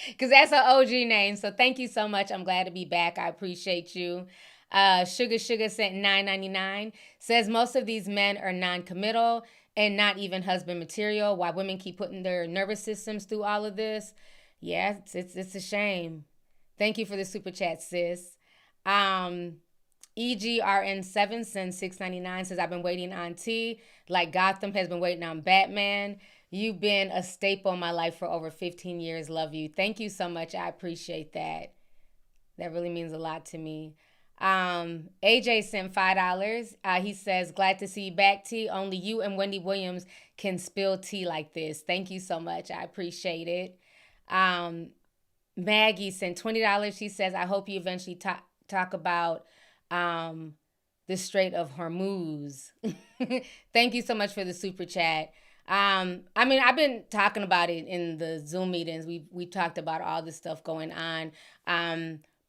because that's an OG name. So thank you so much. I'm glad to be back. I appreciate you. Sugar sent $9.99. Says most of these men are non-committal and not even husband material. Why women keep putting their nervous systems through all of this? Yeah, it's a shame. Thank you for the super chat, sis. EGRN7 sends $6.99. Says I've been waiting on T like Gotham has been waiting on Batman. You've been a staple in my life for over 15 years. Love you. Thank you so much. I appreciate that. That really means a lot to me. AJ sent $5. He says, glad to see you back, T. Only you and Wendy Williams can spill tea like this. Thank you so much. I appreciate it. Maggie sent $20. She says, I hope you eventually talk about the Strait of Hormuz. Thank you so much for the super chat. I've been talking about it in the Zoom meetings. We talked about all this stuff going on.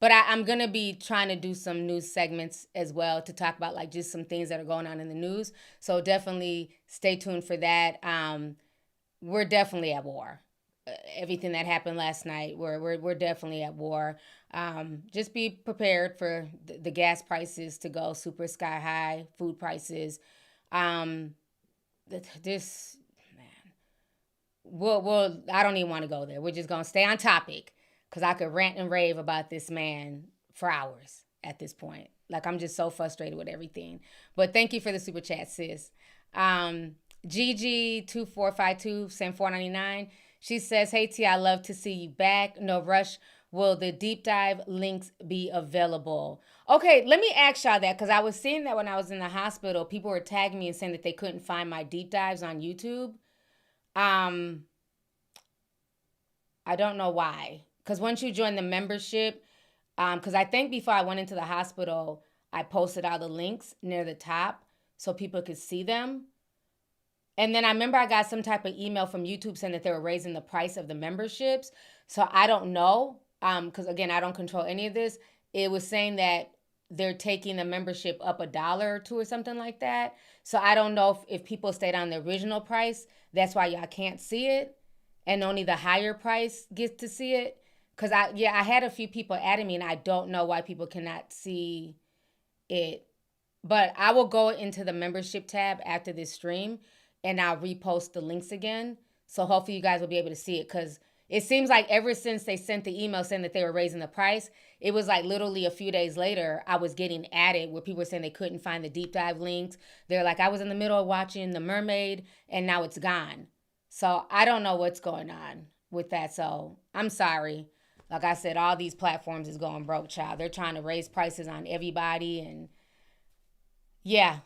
But I'm going to be trying to do some news segments as well to talk about like just some things that are going on in the news. So definitely stay tuned for that. We're definitely at war. Everything that happened last night, we're definitely at war. Just be prepared for the gas prices to go super sky high, food prices. This, man, we'll I don't even want to go there. We're just going to stay on topic. Because I could rant and rave about this man for hours at this point. Like, I'm just so frustrated with everything. But thank you for the super chat, sis. GG2452 sent $4.99. She says, hey, T, I love to see you back. No rush. Will the deep dive links be available? Okay, let me ask y'all that. Because I was seeing that when I was in the hospital. People were tagging me and saying that they couldn't find my deep dives on YouTube. I don't know why. Because once you join the membership, because I think before I went into the hospital, I posted all the links near the top so people could see them. And then I remember I got some type of email from YouTube saying that they were raising the price of the memberships. So I don't know, because again, I don't control any of this. It was saying that they're taking the membership up $1 or $2 or something like that. So I don't know if people stayed on the original price. That's why y'all can't see it. And only the higher price gets to see it. Because I had a few people adding me and I don't know why people cannot see it. But I will go into the membership tab after this stream and I'll repost the links again. So hopefully you guys will be able to see it. Because it seems like ever since they sent the email saying that they were raising the price, it was like literally a few days later, I was getting added where people were saying they couldn't find the deep dive links. They're like, I was in the middle of watching The Mermaid and now it's gone. So I don't know what's going on. with that. So I'm sorry. Like I said, all these platforms is going broke, child. They're trying to raise prices on everybody. And yeah,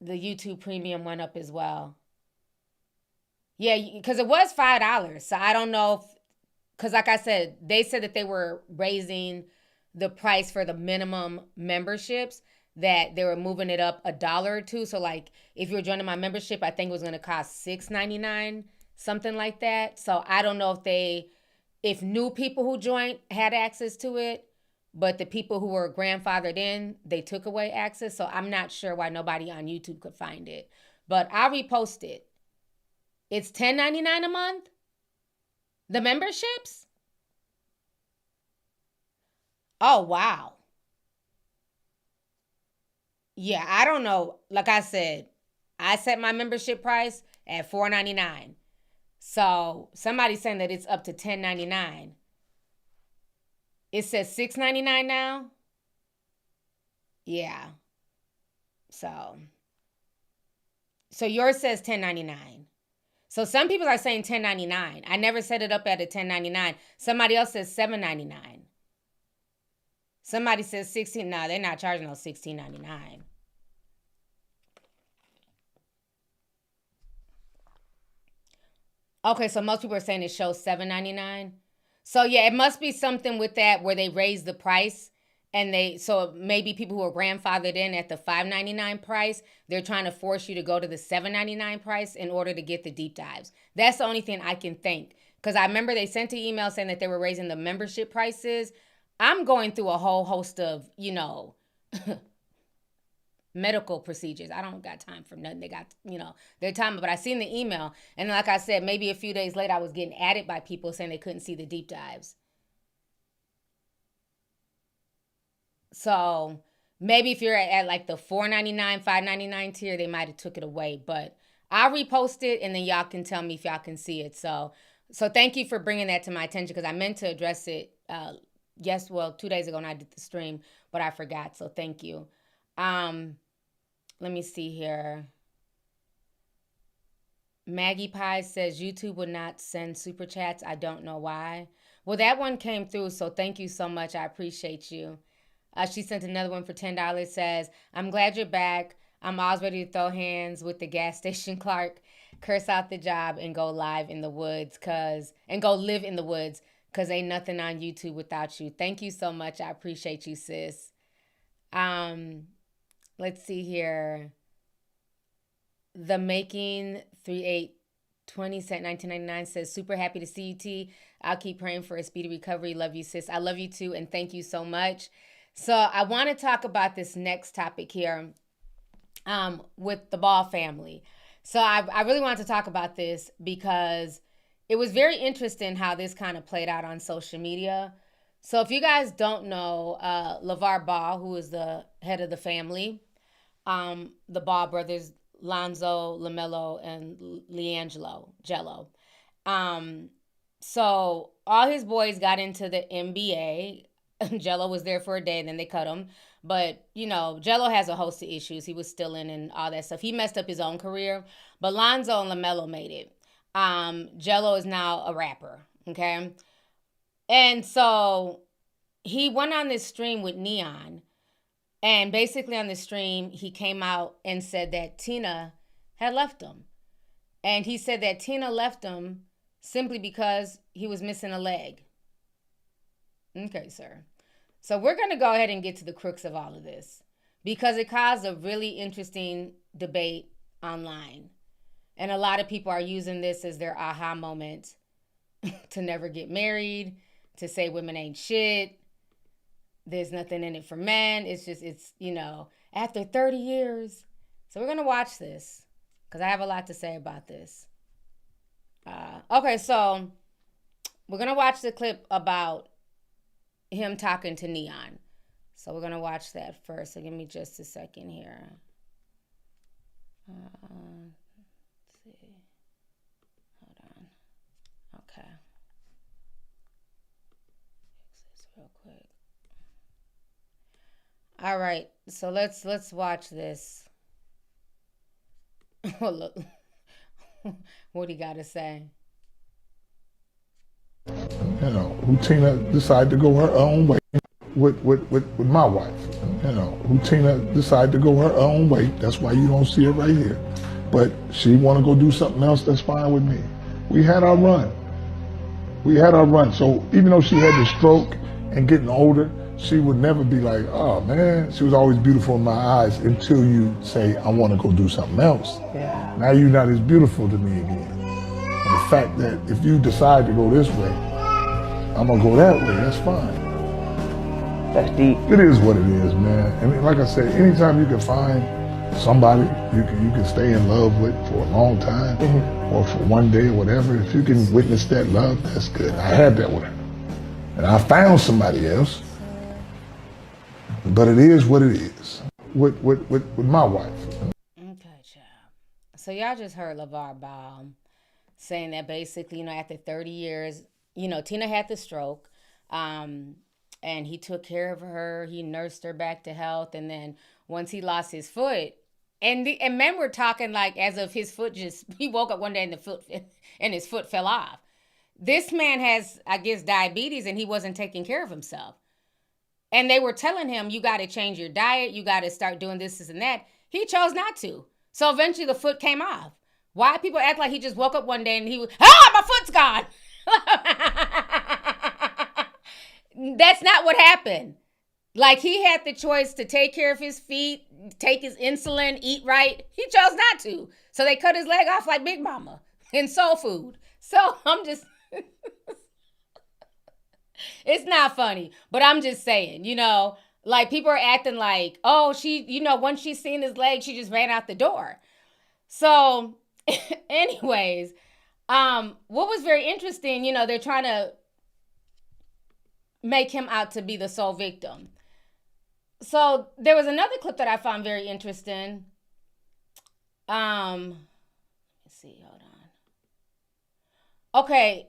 the YouTube premium went up as well. Yeah, because it was $5. So I don't know if, because like I said, they said that they were raising the price for the minimum memberships, that they were moving it up $1 or $2. So like if you're joining my membership, I think it was going to cost $6.99, something like that. So I don't know if new people who joined had access to it, but the people who were grandfathered in, they took away access. So I'm not sure why nobody on YouTube could find it, but I'll repost it. It's $10.99 a month. The memberships? Oh, wow. Yeah, I don't know. Like I said, I set my membership price at $4.99. So somebody's saying that it's up to $10.99. It says $6.99 now. Yeah. So yours says $10.99. So some people are saying $10.99. I never set it up at a $10.99. Somebody else says $7.99. Somebody says $16. No, they're not charging those $16.99. Okay, so most people are saying it shows $7.99. So yeah, it must be something with that where they raise the price, and so maybe people who are grandfathered in at the $5.99 price, they're trying to force you to go to the $7.99 price in order to get the deep dives. That's the only thing I can think, because I remember they sent an email saying that they were raising the membership prices. I'm going through a whole host of, medical procedures. I don't got time for nothing. They got, their time. But I seen the email. And like I said, maybe a few days later, I was getting added by people saying they couldn't see the deep dives. So maybe if you're at like the $4.99, $5.99 tier, they might have took it away. But I'll repost it, and then y'all can tell me if y'all can see it. So thank you for bringing that to my attention, because I meant to address it 2 days ago when I did the stream, but I forgot. So thank you. Let me see here. Maggie Pie says YouTube would not send super chats. I don't know why. Well, that one came through, so thank you so much. I appreciate you. She sent another one for $10. Says, I'm glad you're back. I'm always ready to throw hands with the gas station clerk, curse out the job, and go live in the woods, go live in the woods, because ain't nothing on YouTube without you. Thank you so much. I appreciate you, sis. Let's see here. The Making 3820 cent 1999 says, super happy to see you, T. I'll keep praying for a speedy recovery. Love you, sis. I love you too, and thank you so much. So I want to talk about this next topic here with the Ball family. So I really want to talk about this because it was very interesting how this kind of played out on social media. So if you guys don't know, LaVar Ball, who is the head of the family, the Ball brothers, Lonzo, LaMelo, and LiAngelo, Jello. So all his boys got into the NBA. Jello was there for a day, and then they cut him. But, Jello has a host of issues. He was stealing and all that stuff. He messed up his own career. But Lonzo and LaMelo made it. Jello is now a rapper, okay? And so he went on this stream with Neon. And basically on the stream, he came out and said that Tina had left him. And he said that Tina left him simply because he was missing a leg. Okay, sir. So we're going to go ahead and get to the crux of all of this, because it caused a really interesting debate online. And a lot of people are using this as their aha moment to never get married, to say women ain't shit. There's nothing in it for men. It's after 30 years. So we're going to watch this because I have a lot to say about this. Okay, so we're going to watch the clip about him talking to Neon. So we're going to watch that first. So give me just a second here. Let's see. Hold on. Okay. Fix this real quick. All right, so let's watch this. Oh, look. What he got to say? you know, who Tina decided to go her own way with my wife. You know, who Tina decided to go her own way. That's why you don't see her right here. But she want to go do something else, that's fine with me. We had our run. So even though she had the stroke and getting older, she would never be like, oh man, she was always beautiful in my eyes until you say, I want to go do something else. Yeah. Now you're not as beautiful to me again. And the fact that if you decide to go this way, I'm gonna go that way, that's fine. That's deep. It is what it is, man. And like I said, anytime you can find somebody you can stay in love with for a long time, or for one day or whatever, if you can witness that love, that's good. I had that with her. And I found somebody else. But it is what it is with my wife. Okay, child. So y'all just heard LaVar Ball saying that basically, you know, after 30 years, you know, Tina had the stroke, and he took care of her. He nursed her back to health. And then once he lost his foot, and men were talking like as if his foot he woke up one day and his foot fell off. This man has, I guess, diabetes, and he wasn't taking care of himself. And they were telling him, you got to change your diet. You got to start doing this and that. He chose not to. So eventually the foot came off. Why people act like he just woke up one day and he was, my foot's gone. That's not what happened. Like, he had the choice to take care of his feet, take his insulin, eat right. He chose not to. So they cut his leg off like Big Mama in Soul Food. So I'm just... It's not funny, but I'm just saying, you know, like people are acting like, oh, she, you know, once she seen his leg, she just ran out the door. So anyways, what was very interesting, you know, they're trying to make him out to be the sole victim. So there was another clip that I found very interesting. Let's see, hold on. Okay.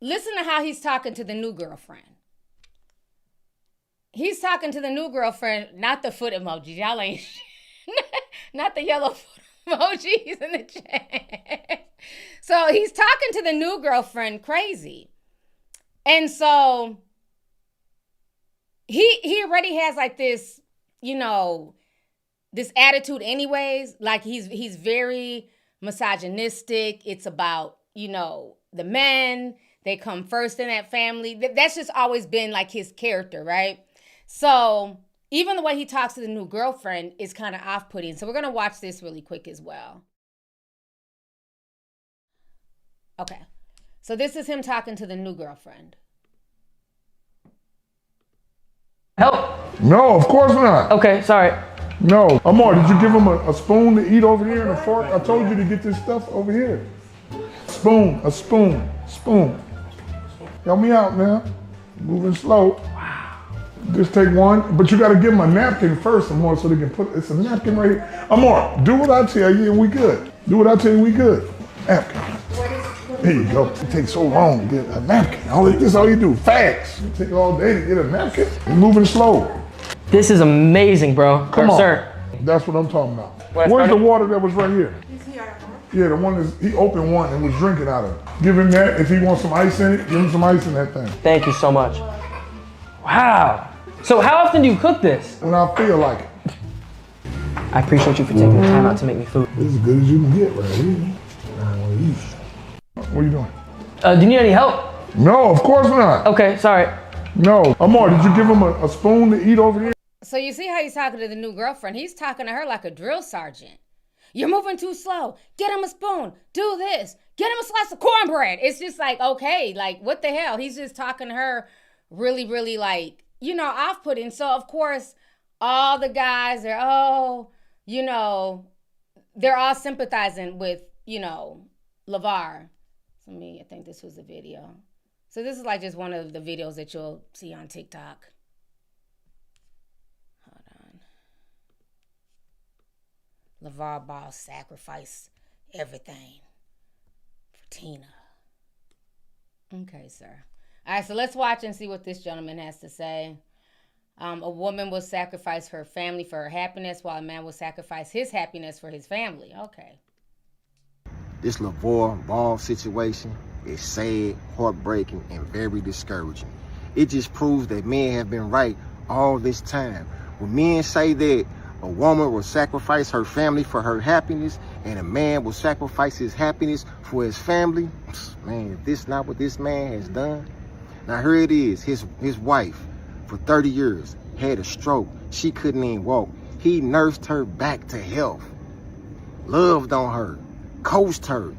Listen to how he's talking to the new girlfriend. He's talking to the new girlfriend, not the foot emojis. Y'all ain't, not the yellow foot emojis in the chat. So he's talking to the new girlfriend crazy. And so he already has like this, you know, this attitude anyways. Like he's very misogynistic. It's about, you know, the men. They come first in that family. That's just always been like his character, right? So even the way he talks to the new girlfriend is kind of off-putting. So we're going to watch this really quick as well. Okay. So this is him talking to the new girlfriend. Help? No, of course not. Okay, sorry. No. Amar, did you give him a spoon to eat over here and a fork? I told you to get this stuff over here. Spoon. Help me out, man. Moving slow. Wow. Just take one, but you got to give them a napkin first, Amor, so they can put, it's a napkin right here. Amor, do what I tell you and we good. Do what I tell you, we good. Napkin. There you go. It takes so long to get a napkin. This is all you do, fast. It takes all day to get a napkin. You're moving slow. This is amazing, bro. Come on. Sir. That's what I'm talking about. Where's the water that was right here? Yeah, the one he opened one and was drinking out of it. Give him that. If he wants some ice in it, give him some ice in that thing. Thank you so much. Wow. So how often do you cook this? When I feel like it. I appreciate you for taking the time out to make me food. This is as good as you can get right here. I don't want to eat. What are you doing? Do you need any help? No, of course not. Okay, sorry. No. Amar, did you give him a spoon to eat over here? So you see how he's talking to the new girlfriend. He's talking to her like a drill sergeant. You're moving too slow. Get him a spoon. Do this. Get him a slice of cornbread. It's just like, okay, like what the hell? He's just talking to her really, really like, you know, off-putting. So of course, all the guys are, you know, they're all sympathizing with, you know, LaVar. For me, I think this was the video. So this is like just one of the videos that you'll see on TikTok. LaVar Ball sacrificed everything for Tina. Okay, sir. All right, so let's watch and see what this gentleman has to say. A woman will sacrifice her family for her happiness, while a man will sacrifice his happiness for his family. Okay. This LaVar Ball situation, is sad, heartbreaking, and very discouraging. It just proves that men have been right all this time. When men say that a woman will sacrifice her family for her happiness and a man will sacrifice his happiness for his family, man, if this not what this man has done. Now here it is, his wife for 30 years had a stroke. She couldn't even walk. He nursed her back to health, loved on her, coached her,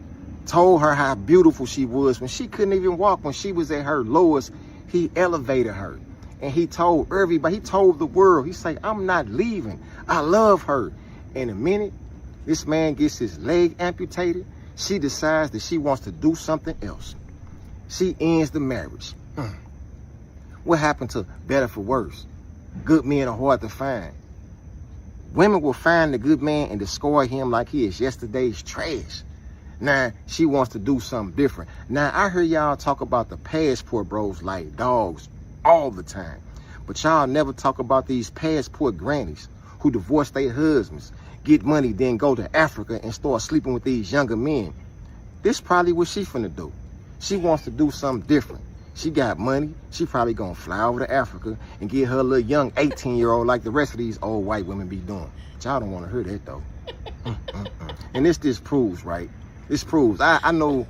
told her how beautiful she was when she couldn't even walk. When she was at her lowest, he elevated her. And he told everybody, he told the world, he said, I'm not leaving. I love her. In a minute, this man gets his leg amputated. She decides that she wants to do something else. She ends the marriage. What happened to better for worse? Good men are hard to find. Women will find the good man and destroy him like he is yesterday's trash. Now, she wants to do something different. Now, I hear y'all talk about the passport bros like dogs all the time. But y'all never talk about these passport grannies who divorce their husbands, get money, then go to Africa and start sleeping with these younger men. This probably what she finna do. She wants to do something different. She got money. She probably gonna fly over to Africa and get her little young 18-year-old like the rest of these old white women be doing. But y'all don't want to hear that though. And this proves, right? This proves. I know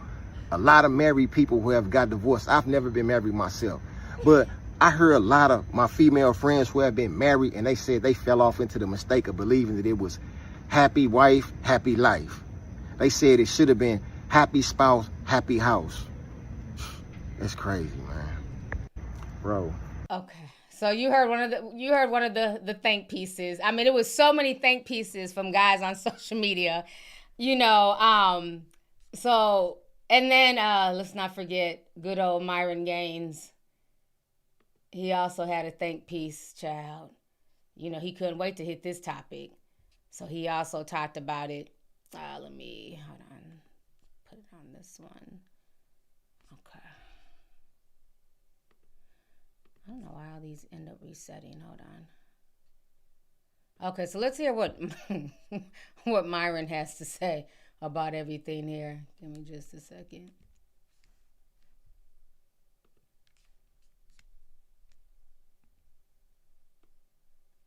a lot of married people who have got divorced. I've never been married myself, but I heard a lot of my female friends who have been married and they said they fell off into the mistake of believing that it was happy wife, happy life. They said it should have been happy spouse, happy house. That's crazy, man. Bro. Okay. So you heard one of the think pieces. I mean, it was so many think pieces from guys on social media, you know. So, and then let's not forget good old Myron Gaines. He also had a think piece, child. You know, he couldn't wait to hit this topic. So he also talked about it. Let me, hold on, put it on this one. Okay. I don't know why all these end up resetting. Hold on. Okay, so let's hear what what Myron has to say about everything here. Give me just a second.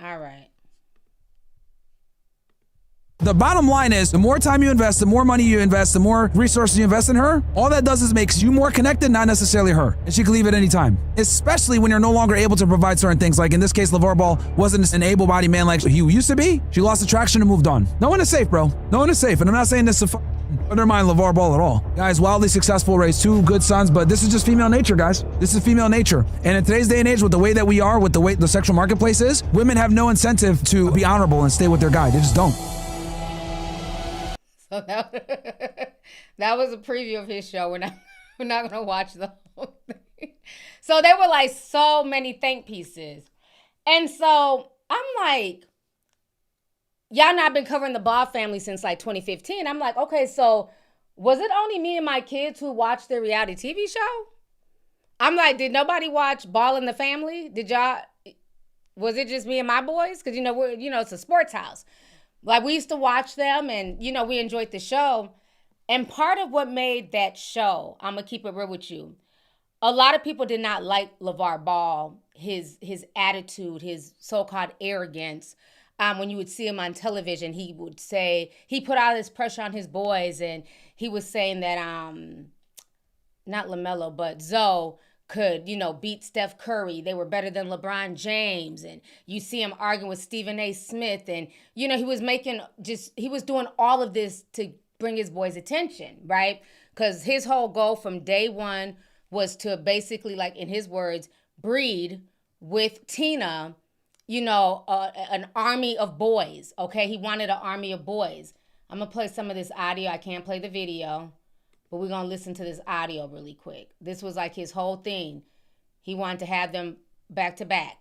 All right. The bottom line is, the more time you invest, the more money you invest, the more resources you invest in her, all that does is makes you more connected, not necessarily her. And she can leave at any time. Especially when you're no longer able to provide certain things. Like in this case, LaVar Ball wasn't an able-bodied man like he used to be. She lost attraction and moved on. No one is safe, bro. No one is safe. And I'm not saying this to undermine LaVar Ball at all. Guys, wildly successful, raised 2 good sons, but this is just female nature, guys. This is female nature. And in today's day and age, with the way that we are, with the way the sexual marketplace is, women have no incentive to be honorable and stay with their guy. They just don't. So that was a preview of his show. We're not gonna watch the whole thing. So there were like so many think pieces, and so I'm like, y'all not been covering the Ball family since like 2015. I'm like, okay, so was it only me and my kids who watched the reality TV show? I'm like, did nobody watch Ball in the Family? Did y'all? Was it just me and my boys? Because it's a sports house. Like, we used to watch them and, we enjoyed the show. And part of what made that show, I'm going to keep it real with you, a lot of people did not like LaVar Ball, his attitude, his so-called arrogance. When you would see him on television, he would say, he put all this pressure on his boys, and he was saying that, not LaMelo, but Zoe could, beat Steph Curry. They were better than LeBron James. And you see him arguing with Stephen A. Smith. And, he was doing all of this to bring his boys' attention, right? Because his whole goal from day one was to basically, like in his words, breed with Tina, an army of boys, okay? He wanted an army of boys. I'm going to play some of this audio. I can't play the video. But we're going to listen to this audio really quick. This was like his whole thing. He wanted to have them back to back.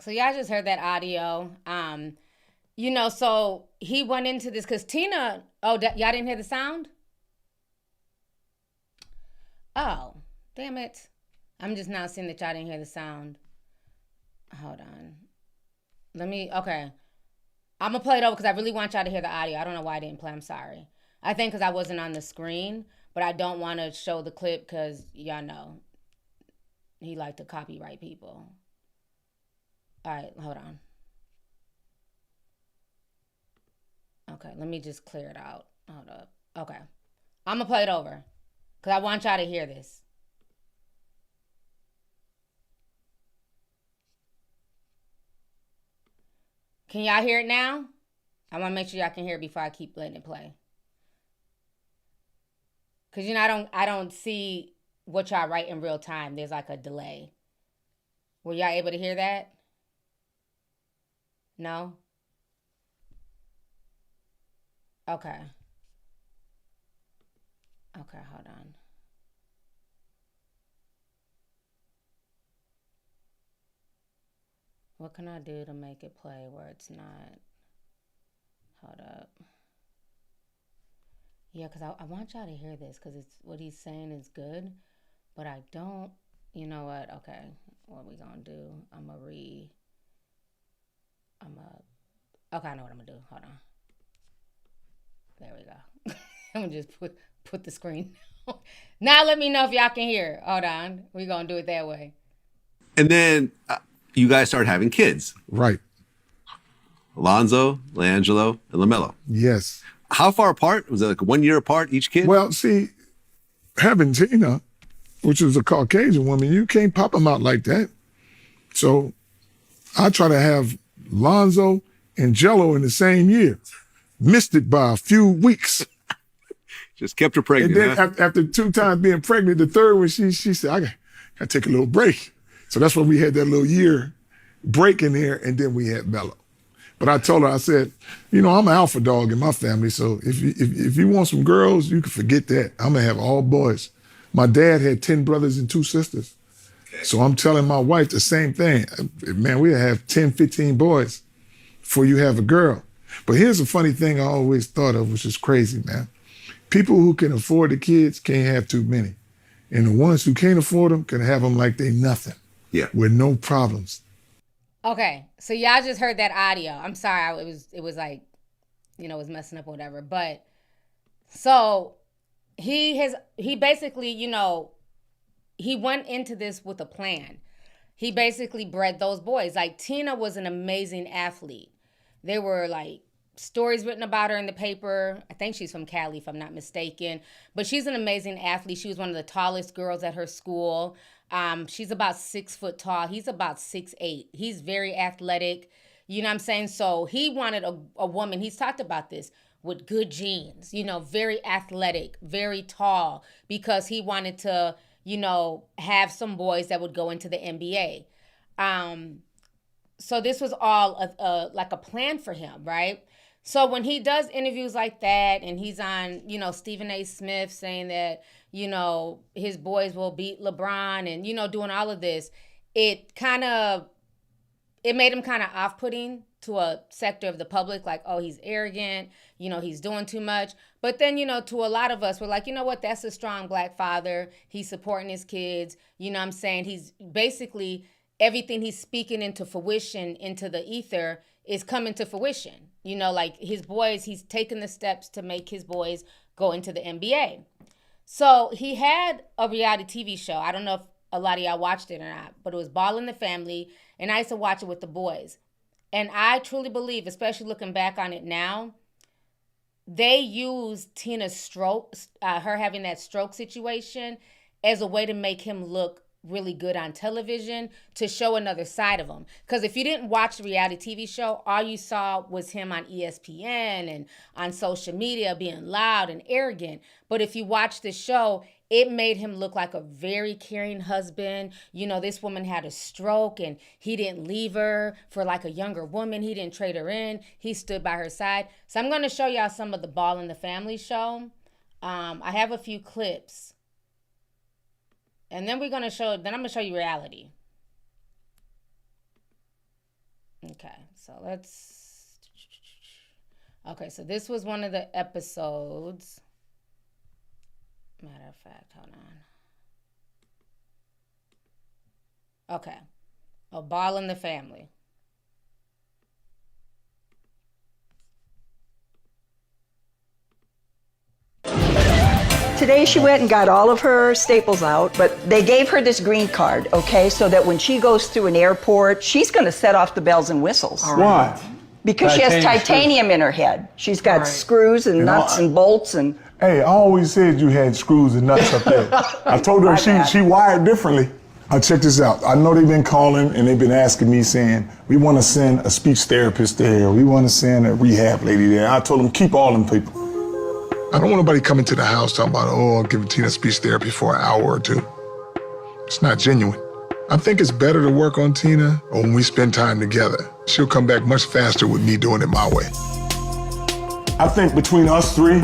So y'all just heard that audio. So he went into this because Tina. Oh, y'all didn't hear the sound? Oh, damn it! I'm just now seeing that y'all didn't hear the sound. Hold on. Okay. I'm gonna play it over because I really want y'all to hear the audio. I don't know why I didn't play. I'm sorry. I think because I wasn't on the screen, but I don't want to show the clip because y'all know he like to copyright people. All right, hold on. Okay, let me just clear it out. Hold up. Okay. I'm going to play it over because I want y'all to hear this. Can y'all hear it now? I want to make sure y'all can hear it before I keep letting it play. Because, I don't see what y'all write in real time. There's like a delay. Were y'all able to hear that? No? Okay. Okay, hold on. What can I do to make it play where it's not? Hold up. Yeah, because I want y'all to hear this because it's what he's saying is good, but I don't. You know what? Okay, what we gonna do? Okay, I know what I'm gonna do. Hold on. There we go. I'm gonna just put the screen down. Now let me know if y'all can hear. Hold on. We're gonna do it that way. And then you guys started having kids. Right. Alonzo, LeAngelo, and LaMelo. Yes. How far apart? Was it like 1 year apart each kid? Well, see, having Tina, which was a Caucasian woman, you can't pop them out like that. So I try to have Lonzo and Jello in the same year. Missed it by a few weeks. Just kept her pregnant. And then after 2 times being pregnant, the third one, she said, I got to take a little break. So that's when we had that little year break in there, and then we had Mello. But I told her, I said, I'm an alpha dog in my family, so if you want some girls, you can forget that. I'm going to have all boys. My dad had 10 brothers and 2 sisters. So I'm telling my wife the same thing. Man, we'll have 10, 15 boys before you have a girl. But here's a funny thing I always thought of, which is crazy, man. People who can afford the kids can't have too many. And the ones who can't afford them can have them like they nothing. Yeah. With no problems. Okay, so y'all just heard that audio. I'm sorry, it was like, it was messing up or whatever. But so he basically, he went into this with a plan. He basically bred those boys. Like Tina was an amazing athlete. There were like stories written about her in the paper. I think she's from Cali, if I'm not mistaken. But she's an amazing athlete. She was one of the tallest girls at her school. She's about 6 foot tall. He's about 6'8". He's very athletic. You know what I'm saying? So he wanted a woman, he's talked about this, with good genes, very athletic, very tall, because he wanted to, have some boys that would go into the NBA. So this was all like a plan for him, right? So when he does interviews like that and he's on, Stephen A. Smith saying that, his boys will beat LeBron and, doing all of this, it made him kind of off-putting to a sector of the public, like, oh, he's arrogant, he's doing too much. But then, to a lot of us, we're like, you know what, that's a strong Black father. He's supporting his kids. You know what I'm saying? He's basically, everything he's speaking into fruition, into the ether, is coming to fruition. Like his boys, he's taking the steps to make his boys go into the NBA. So he had a reality TV show. I don't know if a lot of y'all watched it or not, but it was Ball in the Family, and I used to watch it with the boys. And I truly believe, especially looking back on it now, they used Tina's stroke, her having that stroke situation, as a way to make him look really good on television, to show another side of him. Because if you didn't watch the reality TV show, all you saw was him on ESPN and on social media being loud and arrogant. But if you watch the show, it made him look like a very caring husband. This woman had a stroke and he didn't leave her for like a younger woman. He didn't trade her in. He stood by her side. So I'm going to show y'all some of the Ball in the Family show. I have a few clips. And then I'm going to show you reality. Okay, so so this was one of the episodes. Matter of fact, hold on. Okay. A Ball in the Family. Today she went and got all of her staples out, but they gave her this green card, okay, so that when she goes through an airport, she's going to set off the bells and whistles. Why? Because she has titanium in her head. She's got screws and nuts and bolts and... Hey, I always said you had screws and nuts up there. I told her she wired differently. Check this out. I know they've been calling and they've been asking me saying, we want to send a speech therapist there. We want to send a rehab lady there. I told them, keep all them people. I don't want nobody coming to the house talking about, I'll give Tina speech therapy for an hour or two. It's not genuine. I think it's better to work on Tina or when we spend time together. She'll come back much faster with me doing it my way. I think between us three,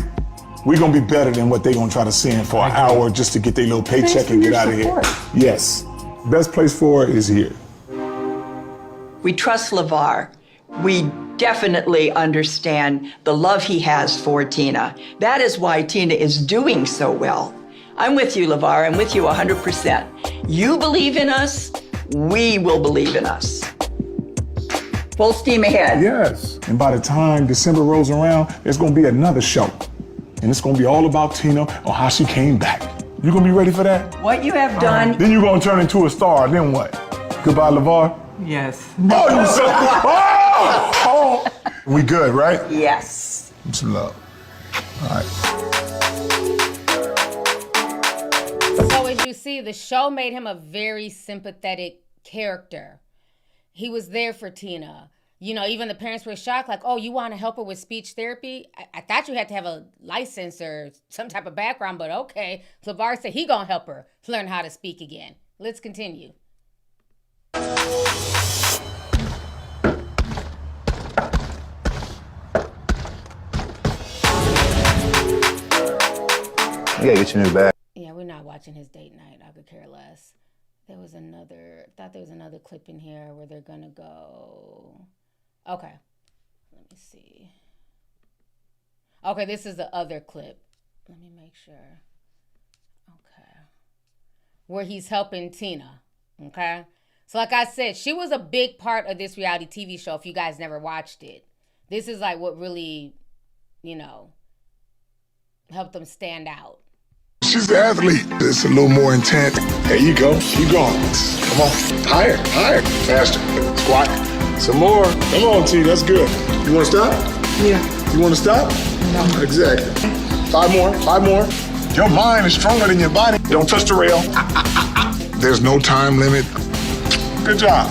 we're gonna be better than what they're gonna try to send for an hour just to get their little paycheck and get out of here. Yes, best place for it is here. We trust LaVar. We definitely understand the love he has for Tina. That is why Tina is doing so well. I'm with you, LaVar. I'm with you 100%. You believe in us, we will believe in us. Full steam ahead. Yes, and by the time December rolls around, there's gonna be another show. And it's gonna be all about Tina or how she came back. You gonna be ready for that? What you have done... Then you're gonna turn into a star, then what? Goodbye, LaVar? Yes. Oh, you so... Oh! We good, right? Yes. Some love. All right. So as you see, the show made him a very sympathetic character. He was there for Tina. You know, even the parents were shocked, like, oh, you want to help her with speech therapy? I thought you had to have a license or some type of background, but okay. LaVar said he gonna help her learn how to speak again. Let's continue. Yeah, get your new bag. Yeah, we're not watching his date night. I could care less. I thought there was another clip in here where they're gonna go. Okay, let me see. Okay, this is the other clip. Let me make sure. Okay, where he's helping Tina. Okay, so like I said, she was a big part of this reality TV show. If you guys never watched it, this is like what really, helped them stand out. She's an athlete. It's a little more intense. There you go. Keep going. Come on. Higher. Faster. Squat. Some more. Come on, T. That's good. You want to stop? Yeah. You want to stop? No. Exactly. 5 more. Your mind is stronger than your body. Don't touch the rail. There's no time limit. Good job.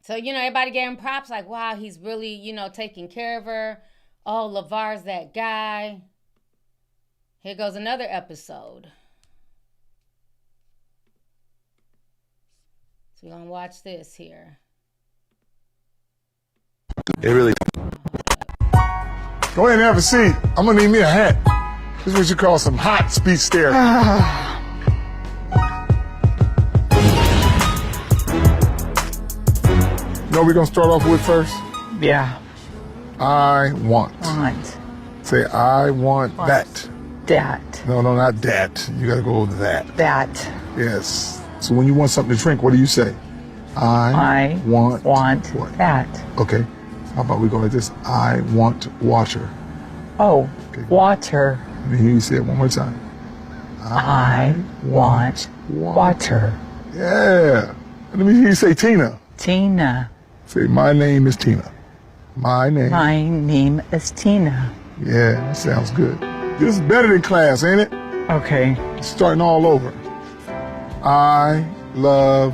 So, everybody gave him props like, wow, he's really, taking care of her. Oh, LaVar's that guy. Here goes another episode. So we're going to watch this here. It really... Go ahead and have a seat. I'm going to need me a hat. This is what you call some hot speech therapy. You know what we're going to start off with first? Yeah. I want. Say, I want that. That. No, not that. You got to go with that. That. Yes. So when you want something to drink, what do you say? I want what? That. Okay. How about we go like this? I want water. Oh, okay. Water. Let me hear you say it one more time. I want water. Yeah. Let me hear you say Tina. Tina. Say, my name is Tina. My name is Tina. Yeah, that sounds good. This is better than class, ain't it? Okay. Starting all over. I love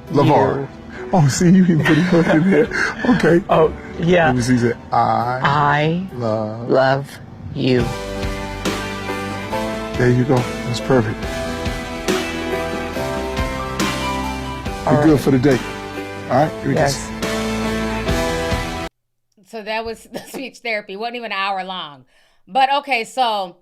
LaVar. Oh, see, you can put it in there. Okay. Oh, yeah. Let me see that. I love you. There you go. That's perfect. You're good for the day. All right? Here we go. So that was the speech therapy. It wasn't even an hour long. But okay, so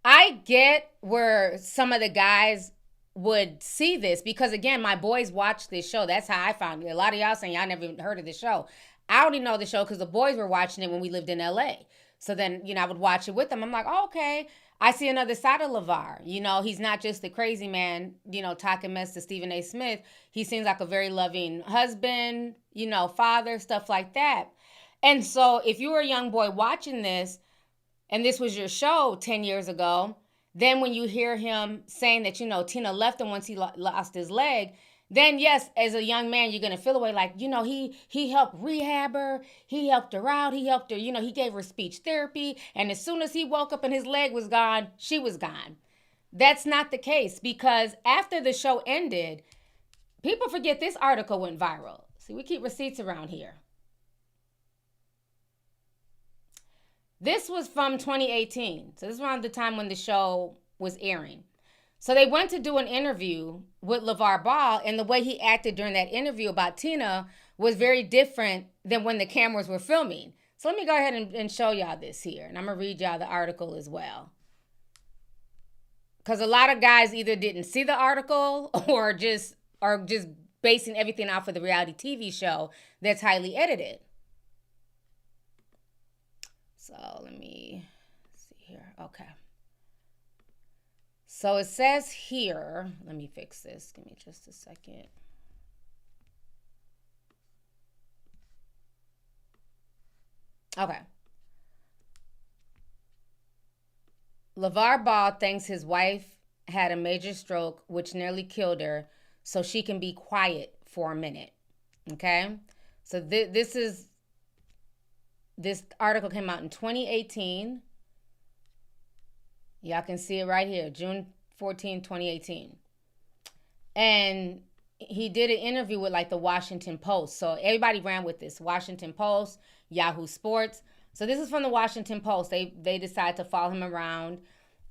I get where some of the guys would see this, because again, my boys watch this show. That's how I found it. A lot of y'all saying y'all never even heard of the show. I only know the show because the boys were watching it when we lived in LA. So then, I would watch it with them. I'm like, oh, okay. I see another side of LaVar. He's not just the crazy man, talking mess to Stephen A. Smith. He seems like a very loving husband, father, stuff like that. And so if you were a young boy watching this, and this was your show 10 years ago, then when you hear him saying that, Tina left him once he lost his leg, then yes, as a young man, you're going to feel away like, he helped rehab her. He helped her out. He helped her, he gave her speech therapy. And as soon as he woke up and his leg was gone, she was gone. That's not the case, because after the show ended, people forget this article went viral. See, we keep receipts around here. This was from 2018. So this was around the time when the show was airing. So they went to do an interview with LaVar Ball, and the way he acted during that interview about Tina was very different than when the cameras were filming. So let me go ahead and show y'all this here. And I'm going to read y'all the article as well. Because a lot of guys either didn't see the article or just are just basing everything off of the reality TV show that's highly edited. So let me see here. Okay. So it says here, let me fix this. Give me just a second. Okay. LaVar Ball thinks his wife had a major stroke, which nearly killed her, so she can be quiet for a minute. Okay? So this article came out in 2018. Y'all can see it right here, June 14, 2018. And he did an interview with like the Washington Post. So everybody ran with this. Washington Post, Yahoo Sports. So this is from the Washington Post. They decided to follow him around.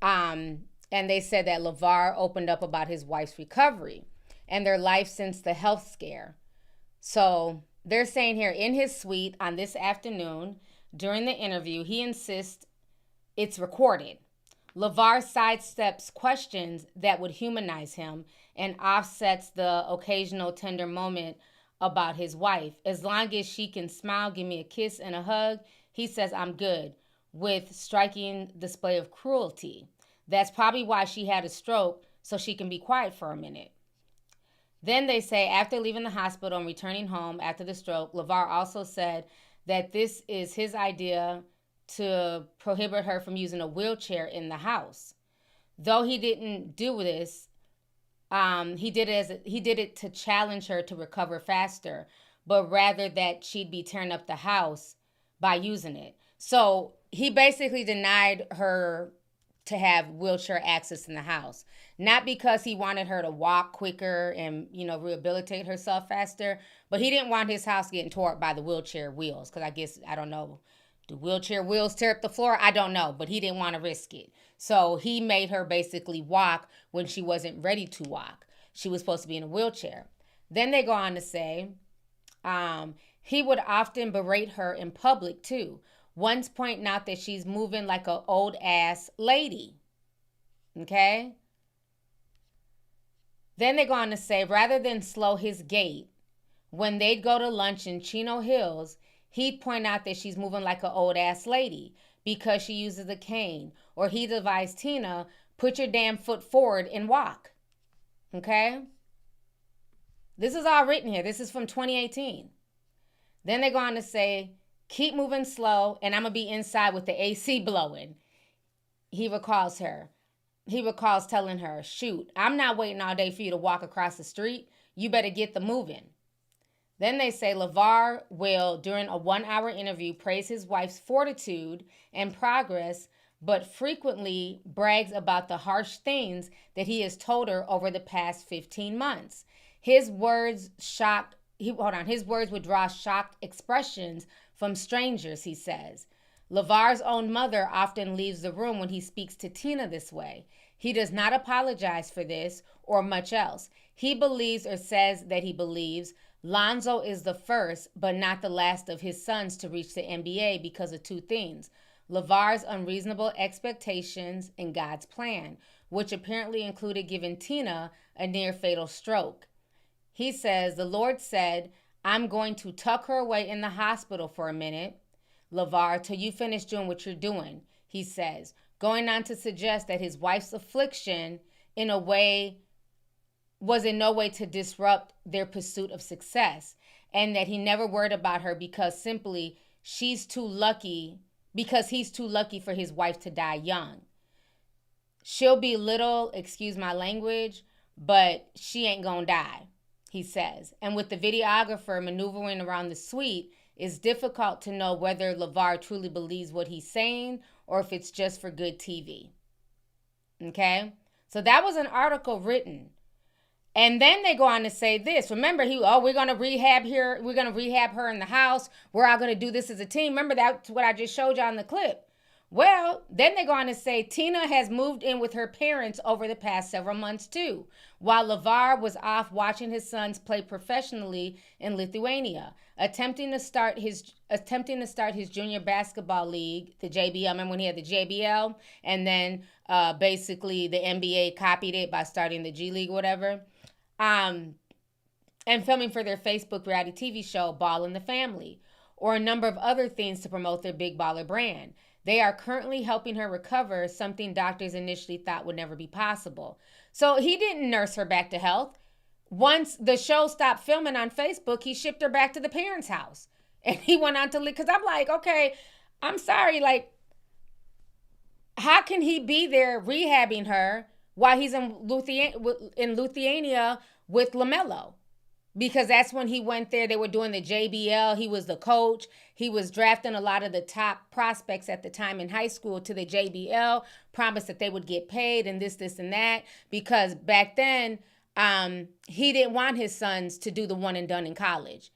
And they said that LaVar opened up about his wife's recovery and their life since the health scare. So they're saying here, in his suite on this afternoon, during the interview, he insists it's recorded. LaVar sidesteps questions that would humanize him and offsets the occasional tender moment about his wife. As long as she can smile, give me a kiss and a hug, he says I'm good, with striking display of cruelty. That's probably why she had a stroke, so she can be quiet for a minute. Then they say after leaving the hospital and returning home after the stroke, LaVar also said that this is his idea to prohibit her from using a wheelchair in the house. Though he didn't do this, he did it to challenge her to recover faster, but rather that she'd be tearing up the house by using it. So he basically denied her to have wheelchair access in the house, not because he wanted her to walk quicker and, rehabilitate herself faster, but he didn't want his house getting tore up by the wheelchair wheels. Because I don't know, do wheelchair wheels tear up the floor? I don't know, but he didn't want to risk it. So he made her basically walk when she wasn't ready to walk. She was supposed to be in a wheelchair. Then they go on to say he would often berate her in public too, once pointing out that she's moving like an old ass lady. Okay? Then they go on to say, rather than slow his gait, when they'd go to lunch in Chino Hills, he'd point out that she's moving like an old ass lady because she uses a cane. Or he'd advise Tina, put your damn foot forward and walk. Okay? This is all written here. This is from 2018. Then they go on to say, keep moving slow and I'm going to be inside with the AC blowing. He recalls telling her, shoot, I'm not waiting all day for you to walk across the street. You better get the moving. Then they say LaVar will, during a 1-hour interview, praise his wife's fortitude and progress, but frequently brags about the harsh things that he has told her over the past 15 months. His words would draw shocked expressions from strangers, he says. LaVar's own mother often leaves the room when he speaks to Tina this way. He does not apologize for this or much else. He believes, or says that he believes, Lonzo is the first but not the last of his sons to reach the NBA because of two things. LaVar's unreasonable expectations and God's plan, which apparently included giving Tina a near-fatal stroke. He says, the Lord said, I'm going to tuck her away in the hospital for a minute, LaVar, till you finish doing what you're doing, he says, going on to suggest that his wife's affliction was in no way to disrupt their pursuit of success, and that he never worried about her because he's too lucky for his wife to die young. She'll be little, excuse my language, but she ain't gonna die, he says. And with the videographer maneuvering around the suite, it's difficult to know whether LaVar truly believes what he's saying or if it's just for good TV. Okay? So that was an article written. And then they go on to say this. Remember, we're going to rehab here. We're going to rehab her in the house. We're all going to do this as a team. Remember, that's what I just showed you on the clip. Well, then they go on to say Tina has moved in with her parents over the past several months too, while LaVar was off watching his sons play professionally in Lithuania, attempting to start his junior basketball league, the JBL. Remember when he had the JBL, and then basically the NBA copied it by starting the G League or whatever, and filming for their Facebook reality TV show Ball in the Family, or a number of other things to promote their big baller brand. They are currently helping her recover, something doctors initially thought would never be possible. So he didn't nurse her back to health. Once the show stopped filming on Facebook, he shipped her back to the parents' house. And he went on to live. Because I'm like, okay, I'm sorry. Like, how can he be there rehabbing her while he's in Lithuania with LaMelo? Because that's when he went there. They were doing the JBL. He was the coach. He was drafting a lot of the top prospects at the time in high school to the JBL, promised that they would get paid and this, and that. Because back then, he didn't want his sons to do the one and done in college.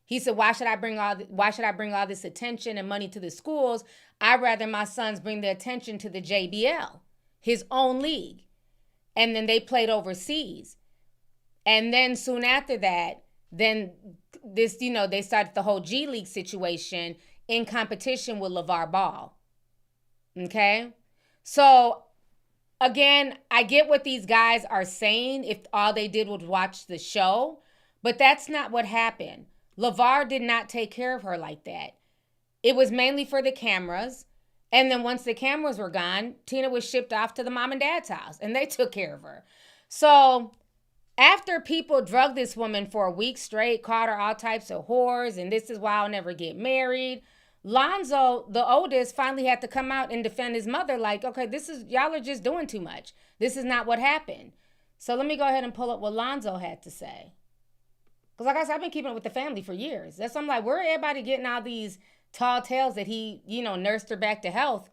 He said, why should I bring all this attention and money to the schools? I'd rather my sons bring the attention to the JBL, his own league. And then they played overseas. And then soon after that, then this, they started the whole G League situation in competition with LaVar Ball. Okay? So, again, I get what these guys are saying if all they did was watch the show, but that's not what happened. LaVar did not take care of her like that. It was mainly for the cameras. And then once the cameras were gone, Tina was shipped off to the mom and dad's house, and they took care of her. So after people drugged this woman for a week straight, called her all types of whores, and this is why I'll never get married, Lonzo, the oldest, finally had to come out and defend his mother like, okay, y'all are just doing too much. This is not what happened. So let me go ahead and pull up what Lonzo had to say. Because like I said, I've been keeping it with the family for years. That's why I'm like, where everybody getting all these tall tales that he, nursed her back to health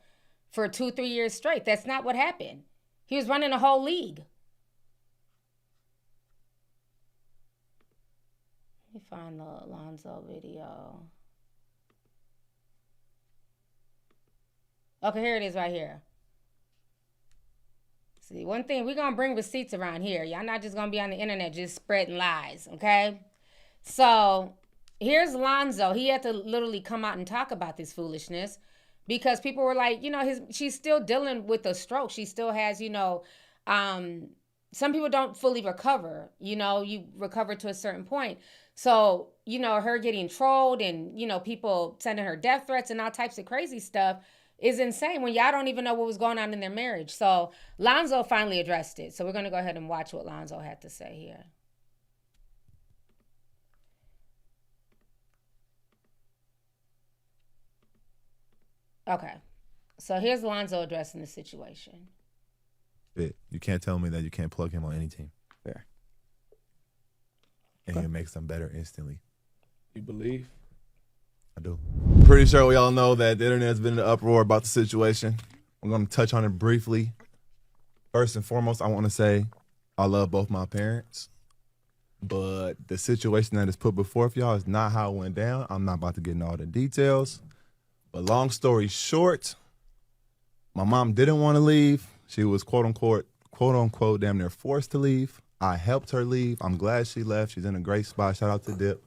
for 2-3 years straight? That's not what happened. He was running a whole league. Let me find the Lonzo video. Okay, here it is right here. See, one thing, we're going to bring receipts around here. Y'all not just going to be on the internet just spreading lies, okay? So here's Lonzo. He had to literally come out and talk about this foolishness because people were like, she's still dealing with a stroke. She still has, some people don't fully recover. You recover to a certain point. So, her getting trolled and, people sending her death threats and all types of crazy stuff is insane when y'all don't even know what was going on in their marriage. So Lonzo finally addressed it. So we're going to go ahead and watch what Lonzo had to say here. Okay. So here's Lonzo addressing the situation. You can't tell me that you can't plug him on any team. Fair. And he makes them better instantly. You believe? I do. Pretty sure we all know that the internet's been in an uproar about the situation. I'm going to touch on it briefly. First and foremost, I want to say I love both my parents, but the situation that is put before y'all is not how it went down. I'm not about to get into all the details, but long story short, my mom didn't want to leave. She was quote unquote damn near forced to leave. I helped her leave. I'm glad she left. She's in a great spot. Shout out to Dip.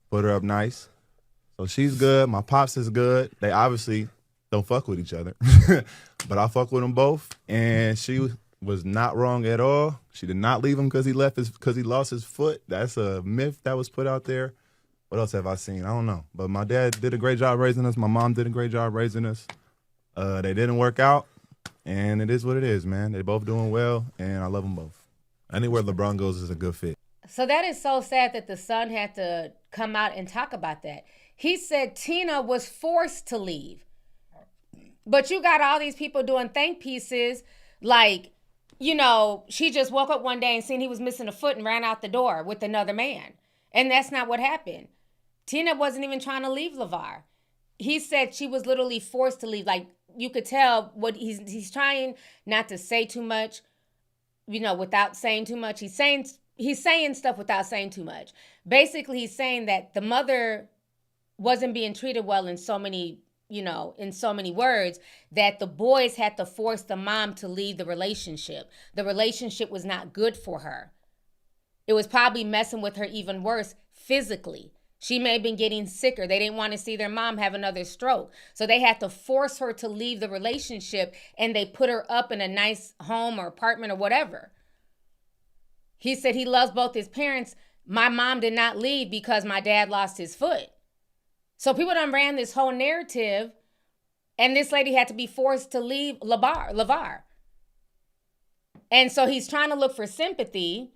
Put her up nice. So she's good. My pops is good. They obviously, don't fuck with each other. But I fuck with them both, and she was not wrong at all. She did not leave him because he lost his foot. That's a myth that was put out there. What else have I seen? I don't know. But my dad did a great job raising us. My mom did a great job raising us. They didn't work out, and it is what it is, man. They both doing well, and I love them both. Anywhere LeBron goes is a good fit. So that is so sad that the son had to come out and talk about that. He said Tina was forced to leave. But you got all these people doing think pieces like, you know, she just woke up one day and seen he was missing a foot and ran out the door with another man. And that's not what happened. Tina wasn't even trying to leave LaVar. He said she was literally forced to leave. Like, you could tell what he's trying not to say too much, you know, without saying too much. He's saying stuff without saying too much. Basically, he's saying that the mother wasn't being treated well in so many words, that the boys had to force the mom to leave the relationship. The relationship was not good for her. It was probably messing with her even worse physically. She may have been getting sicker. They didn't want to see their mom have another stroke. So they had to force her to leave the relationship, and they put her up in a nice home or apartment or whatever. He said he loves both his parents. My mom did not leave because my dad lost his foot. So people done ran this whole narrative, and this lady had to be forced to leave LaVar. And so he's trying to look for sympathy,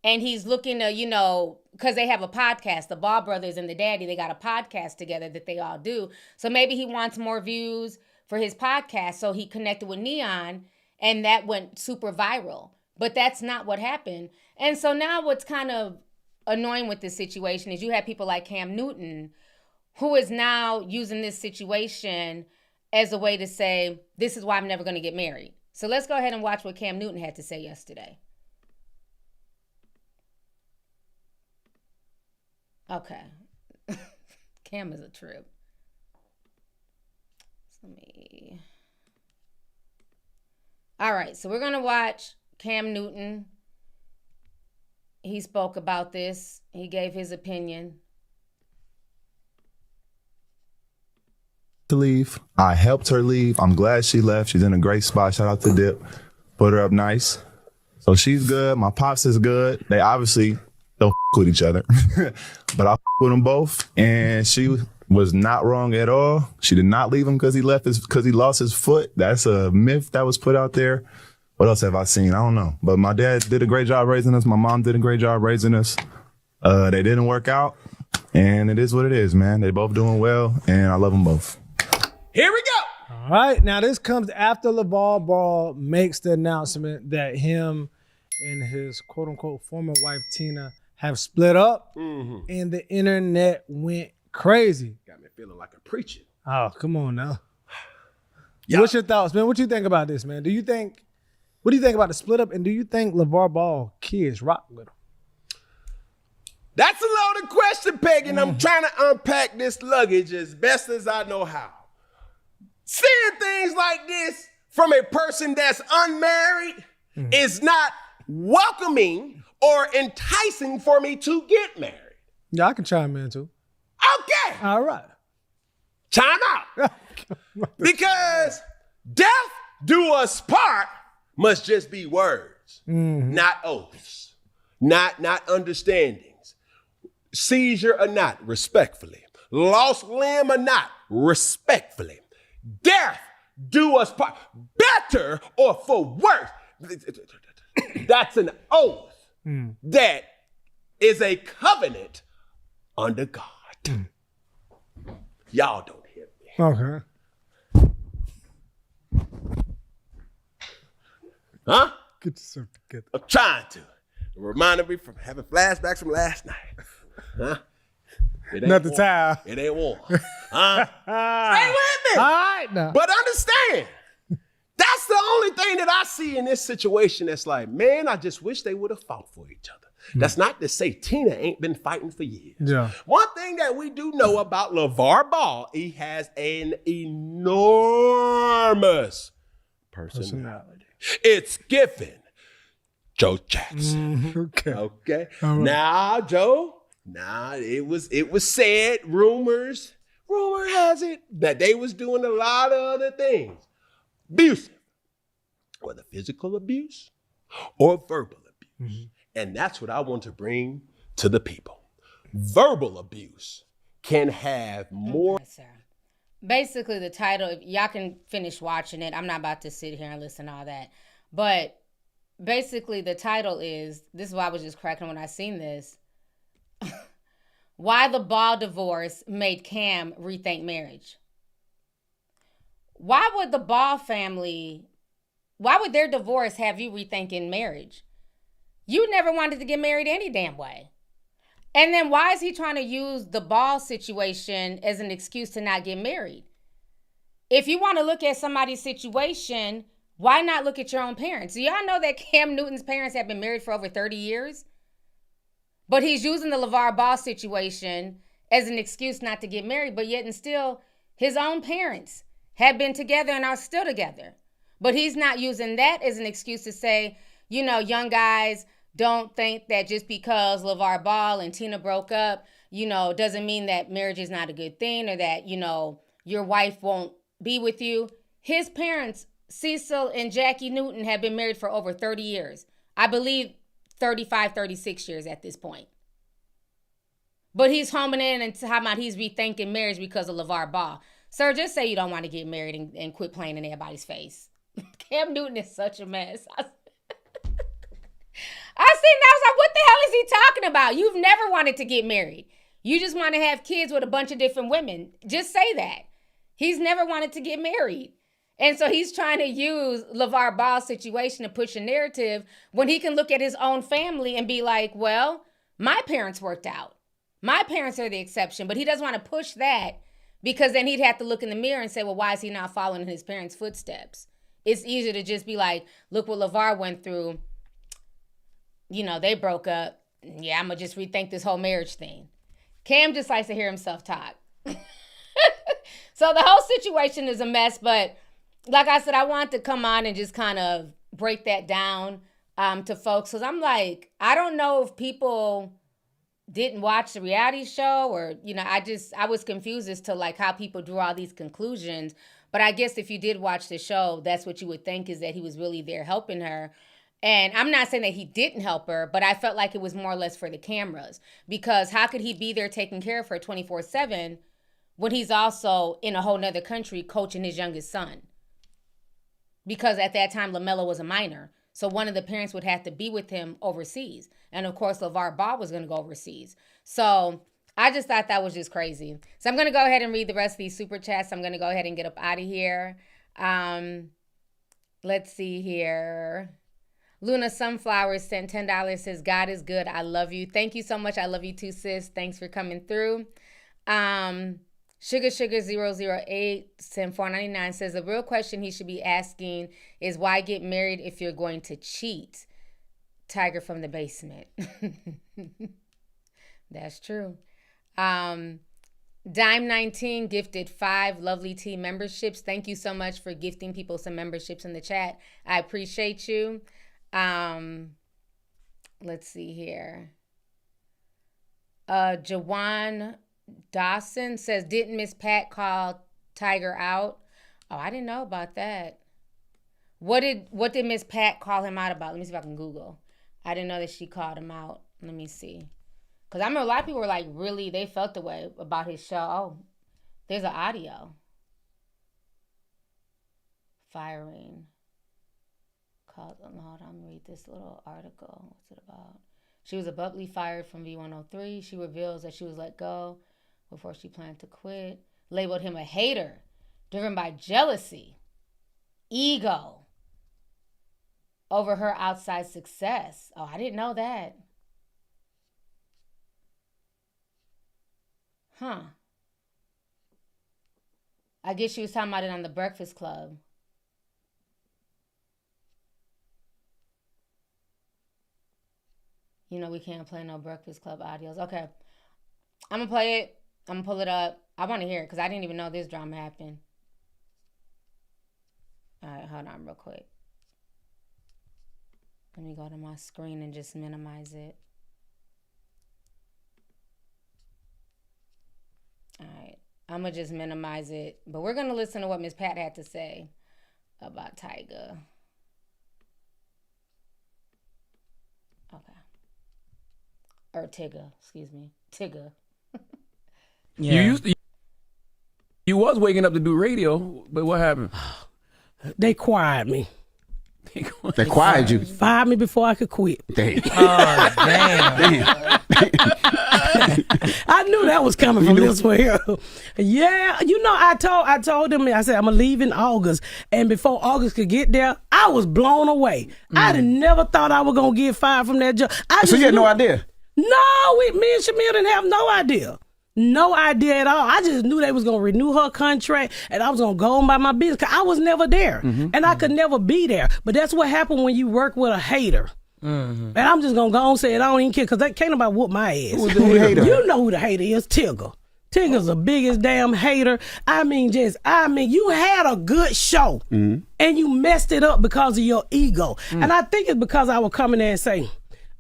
and he's looking to, you know, because they have a podcast, the Ball brothers and the daddy, they got a podcast together that they all do. So maybe he wants more views for his podcast, so he connected with Neon, and that went super viral. But that's not what happened. And so now what's kind of annoying with this situation is you have people like Cam Newton, who is now using this situation as a way to say, this is why I'm never going to get married. So let's go ahead and watch what Cam Newton had to say yesterday. Okay. Cam is a trip. All right, so we're going to watch Cam Newton. He spoke about this. He gave his opinion. To leave. I helped her leave. I'm glad she left. She's in a great spot. Shout out to Dip. Put her up nice. So she's good. My pops is good. They obviously don't with each other. But I with them both. And she was not wrong at all. She did not leave him because he lost his foot. That's a myth that was put out there. What else have I seen? I don't know. But my dad did a great job raising us. My mom did a great job raising us. They didn't work out. And it is what it is, man. They both doing well. And I love them both. Here we go. All right. Now, this comes after LaVar Ball makes the announcement that him and his quote-unquote former wife, Tina, have split up, and the internet went crazy. Got me feeling like a preacher. Oh, come on now. What's your thoughts, man? What you think about this, man? What do you think about the split up, and do you think LaVar Ball kids rock with him? That's a loaded question, Peg, and I'm trying to unpack this luggage as best as I know how. Seeing things like this from a person that's unmarried is not welcoming or enticing for me to get married. Yeah, I can chime in too. Okay. All right. Chime out. Because death do us part must just be words, not oaths, not understandings. Seizure or not, respectfully. Lost limb or not, respectfully. Death do us part, better or for worse. That's an oath. That is a covenant under God. Y'all don't hear me. Okay. Huh? Get yourself together. I'm trying to. It reminded me from having flashbacks from last night. Huh? Not the time. It ain't warm. Stay with me. All right now. But understand, that's the only thing that I see in this situation that's like, man, I just wish they would have fought for each other. That's not to say Tina ain't been fighting for years. Yeah. One thing that we do know about LaVar Ball, he has an enormous personality. It's given. Joe Jackson. Okay. All right. Now, Joe, it was said, rumors rumor has it that they was doing a lot of other things. Abusive. Whether physical abuse or verbal abuse. And that's what I want to bring to the people. Verbal abuse can have more. Okay, sir. Basically, the title, if y'all can finish watching it. I'm not about to sit here and listen to all that. But basically, the title is, this is why I was just cracking when I seen this. Why the Ball divorce made Cam rethink marriage. Why would the Ball family, why would their divorce have you rethinking marriage? You never wanted to get married any damn way. And then why is he trying to use the Ball situation as an excuse to not get married? If you want to look at somebody's situation, why not look at your own parents? Do y'all know that Cam Newton's parents have been married for over 30 years? But he's using the LaVar Ball situation as an excuse not to get married, but yet and still, his own parents have been together and are still together. But he's not using that as an excuse to say, you know, young guys, don't think that just because LaVar Ball and Tina broke up, you know, doesn't mean that marriage is not a good thing or that, you know, your wife won't be with you. His parents, Cecil and Jackie Newton, have been married for over 30 years. I believe 35, 36 years at this point. But he's homing in and talking about he's rethinking marriage because of LaVar Ball. Sir, just say you don't want to get married and quit playing in everybody's face. Cam Newton is such a mess. I seen that. I was like, what the hell is he talking about? You've never wanted to get married. You just want to have kids with a bunch of different women. Just say that. He's never wanted to get married. And so he's trying to use LaVar Ball's situation to push a narrative when he can look at his own family and be like, well, my parents worked out. My parents are the exception. But he doesn't want to push that because then he'd have to look in the mirror and say, well, why is he not following in his parents' footsteps? It's easier to just be like, look what LaVar went through. You know, they broke up. Yeah, I'm going to just rethink this whole marriage thing. Cam just likes to hear himself talk. So the whole situation is a mess. But like I said, I want to come on and just kind of break that down to folks. Because I'm like, I don't know if people didn't watch the reality show or, you know, I was confused as to like how people drew all these conclusions. But I guess if you did watch the show, that's what you would think, is that he was really there helping her. And I'm not saying that he didn't help her, but I felt like it was more or less for the cameras. Because how could he be there taking care of her 24/7 when he's also in a whole nother country coaching his youngest son? Because at that time, LaMelo was a minor. So one of the parents would have to be with him overseas. And of course, LaVar Ball was going to go overseas. So I just thought that was just crazy. So I'm going to go ahead and read the rest of these super chats. I'm going to go ahead and get up out of here. Let's see here. Luna Sunflowers sent $10, says, God is good. I love you. Thank you so much. I love you too, sis. Thanks for coming through. Sugar008 sent $4.99, says, the real question he should be asking is why get married if you're going to cheat? Tigger from the basement. That's true. Dime19 gifted 5 LovelyTi memberships. Thank you so much for gifting people some memberships in the chat. I appreciate you. Let's see here. Jawan Dawson says, didn't Miss Pat call Tigger out? Oh, I didn't know about that. What did Miss Pat call him out about? Let me see if I can Google. I didn't know that she called him out. Let me see. Because I remember a lot of people were like, really, they felt the way about his show. Oh, there's an audio. Firing. Hold on, I'm gonna read this little article. What's it about? She was abruptly fired from V103. She reveals that she was let go before she planned to quit. Labeled him a hater, driven by jealousy, ego, over her outside success. Oh, I didn't know that. Huh. I guess she was talking about it on The Breakfast Club. You know, we can't play no Breakfast Club audios. Okay. I'm going to play it. I'm going to pull it up. I want to hear it because I didn't even know this drama happened. All right, hold on real quick. Let me go to my screen and just minimize it. All right. I'm going to just minimize it. But we're going to listen to what Miss Pat had to say about Tigger. Okay. Or Tigger, excuse me. Tigger. Yeah. You was waking up to do radio, but what happened? They quiet me. They quiet you. Fired me before I could quit. Damn. Oh, damn. I knew that was coming from this one here. Yeah, you know, I told them, I said, I'm going to leave in August. And before August could get there, I was blown away. I never thought I was going to get fired from that job. So you had no idea? No, me and Shamil didn't have no idea. No idea at all. I just knew they was going to renew her contract and I was going to go on by my business because I was never there. And I could never be there. But that's what happened when you work with a hater. And I'm just going to go on and say it. I don't even care because they can't nobody whoop my ass. Who's the hater? You know who the hater is, Tigger. Tigger's the biggest damn hater. I mean, you had a good show and you messed it up because of your ego. And I think it's because I would come in there and say,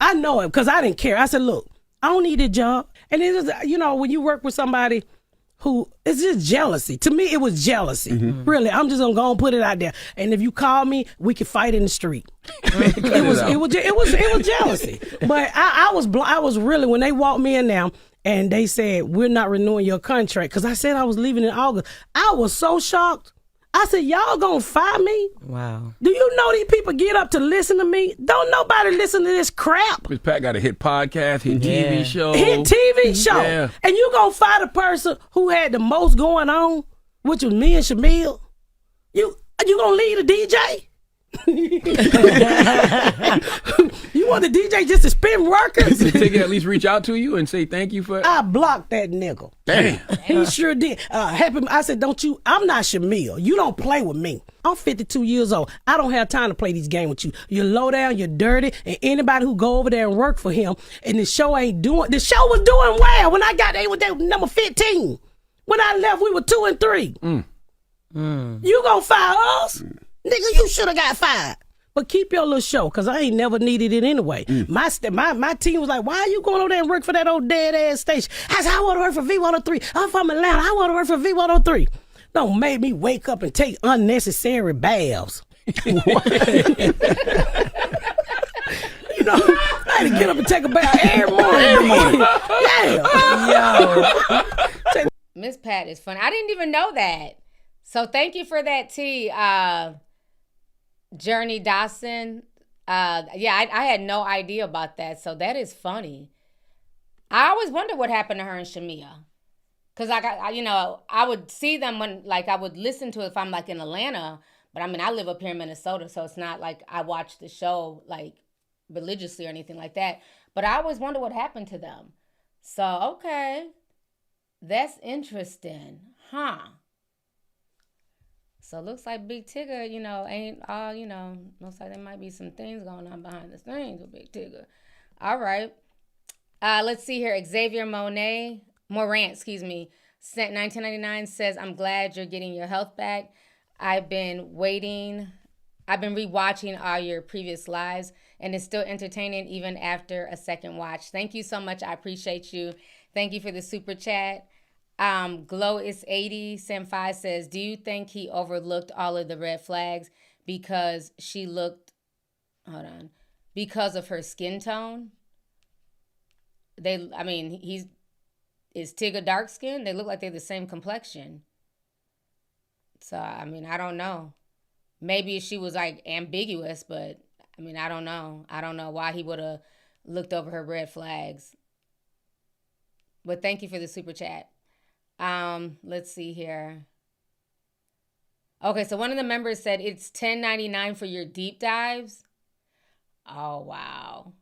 I know it because I didn't care. I said, look, I don't need a job. And it is, you know, when you work with somebody who, it's just jealousy. To me, it was jealousy. Really, I'm just gonna go and put it out there. And if you call me, we can fight in the street. it was jealousy. But I was really, when they walked me in now and they said, we're not renewing your contract, because I said I was leaving in August. I was so shocked. I said, y'all gonna fire me? Wow. Do you know these people get up to listen to me? Don't nobody listen to this crap. Miss Pat got a hit podcast, hit TV show. Hit TV show. Yeah. And you gonna fire the person who had the most going on, which was me and Shamil? You gonna leave the DJ? You want the DJ just to spin workers? Did Tigger at least reach out to you and say thank you for it? I blocked that nigga. Damn. He sure did. I said, I'm not Shamil. You don't play with me. I'm 52 years old. I don't have time to play these games with you. You're low down, you're dirty, and anybody who go over there and work for him, and the show was doing well. When I got there, they were number 15. When I left, we were 2 and 3. You gonna fire us? Nigga, you should have got fired. But keep your little show, because I ain't never needed it anyway. My team was like, why are you going over there and work for that old dead-ass station? I said, I want to work for V103. I'm from Atlanta. I want to work for V103. Don't make me wake up and take unnecessary baths. You know, I had to get up and take a bath every morning. Yeah. Miss Pat is funny. I didn't even know that. So thank you for that, T. Journey Dawson. I had no idea about that. So that is funny. I always wonder what happened to her and Shamia. Because I would see them when, like, I would listen to it if I'm, like, in Atlanta. But, I mean, I live up here in Minnesota, so it's not like I watch the show, like, religiously or anything like that. But I always wonder what happened to them. So, okay. That's interesting. Huh. So, looks like Big Tigger, ain't all, looks like there might be some things going on behind the scenes with Big Tigger. All right. Let's see here. Xavier Morant, sent $19.99, says, I'm glad you're getting your health back. I've been rewatching all your previous lives, and it's still entertaining even after a second watch. Thank you so much. I appreciate you. Thank you for the super chat. Glow is 80. Senpai says, do you think he overlooked all of the red flags because because of her skin tone? Is Tigger dark skinned? They look like they're the same complexion. So, I don't know. Maybe she was like ambiguous, but I don't know. I don't know why he would have looked over her red flags. But thank you for the super chat. Let's see here. Okay, so one of the members said it's $10.99 for your deep dives. Oh, wow.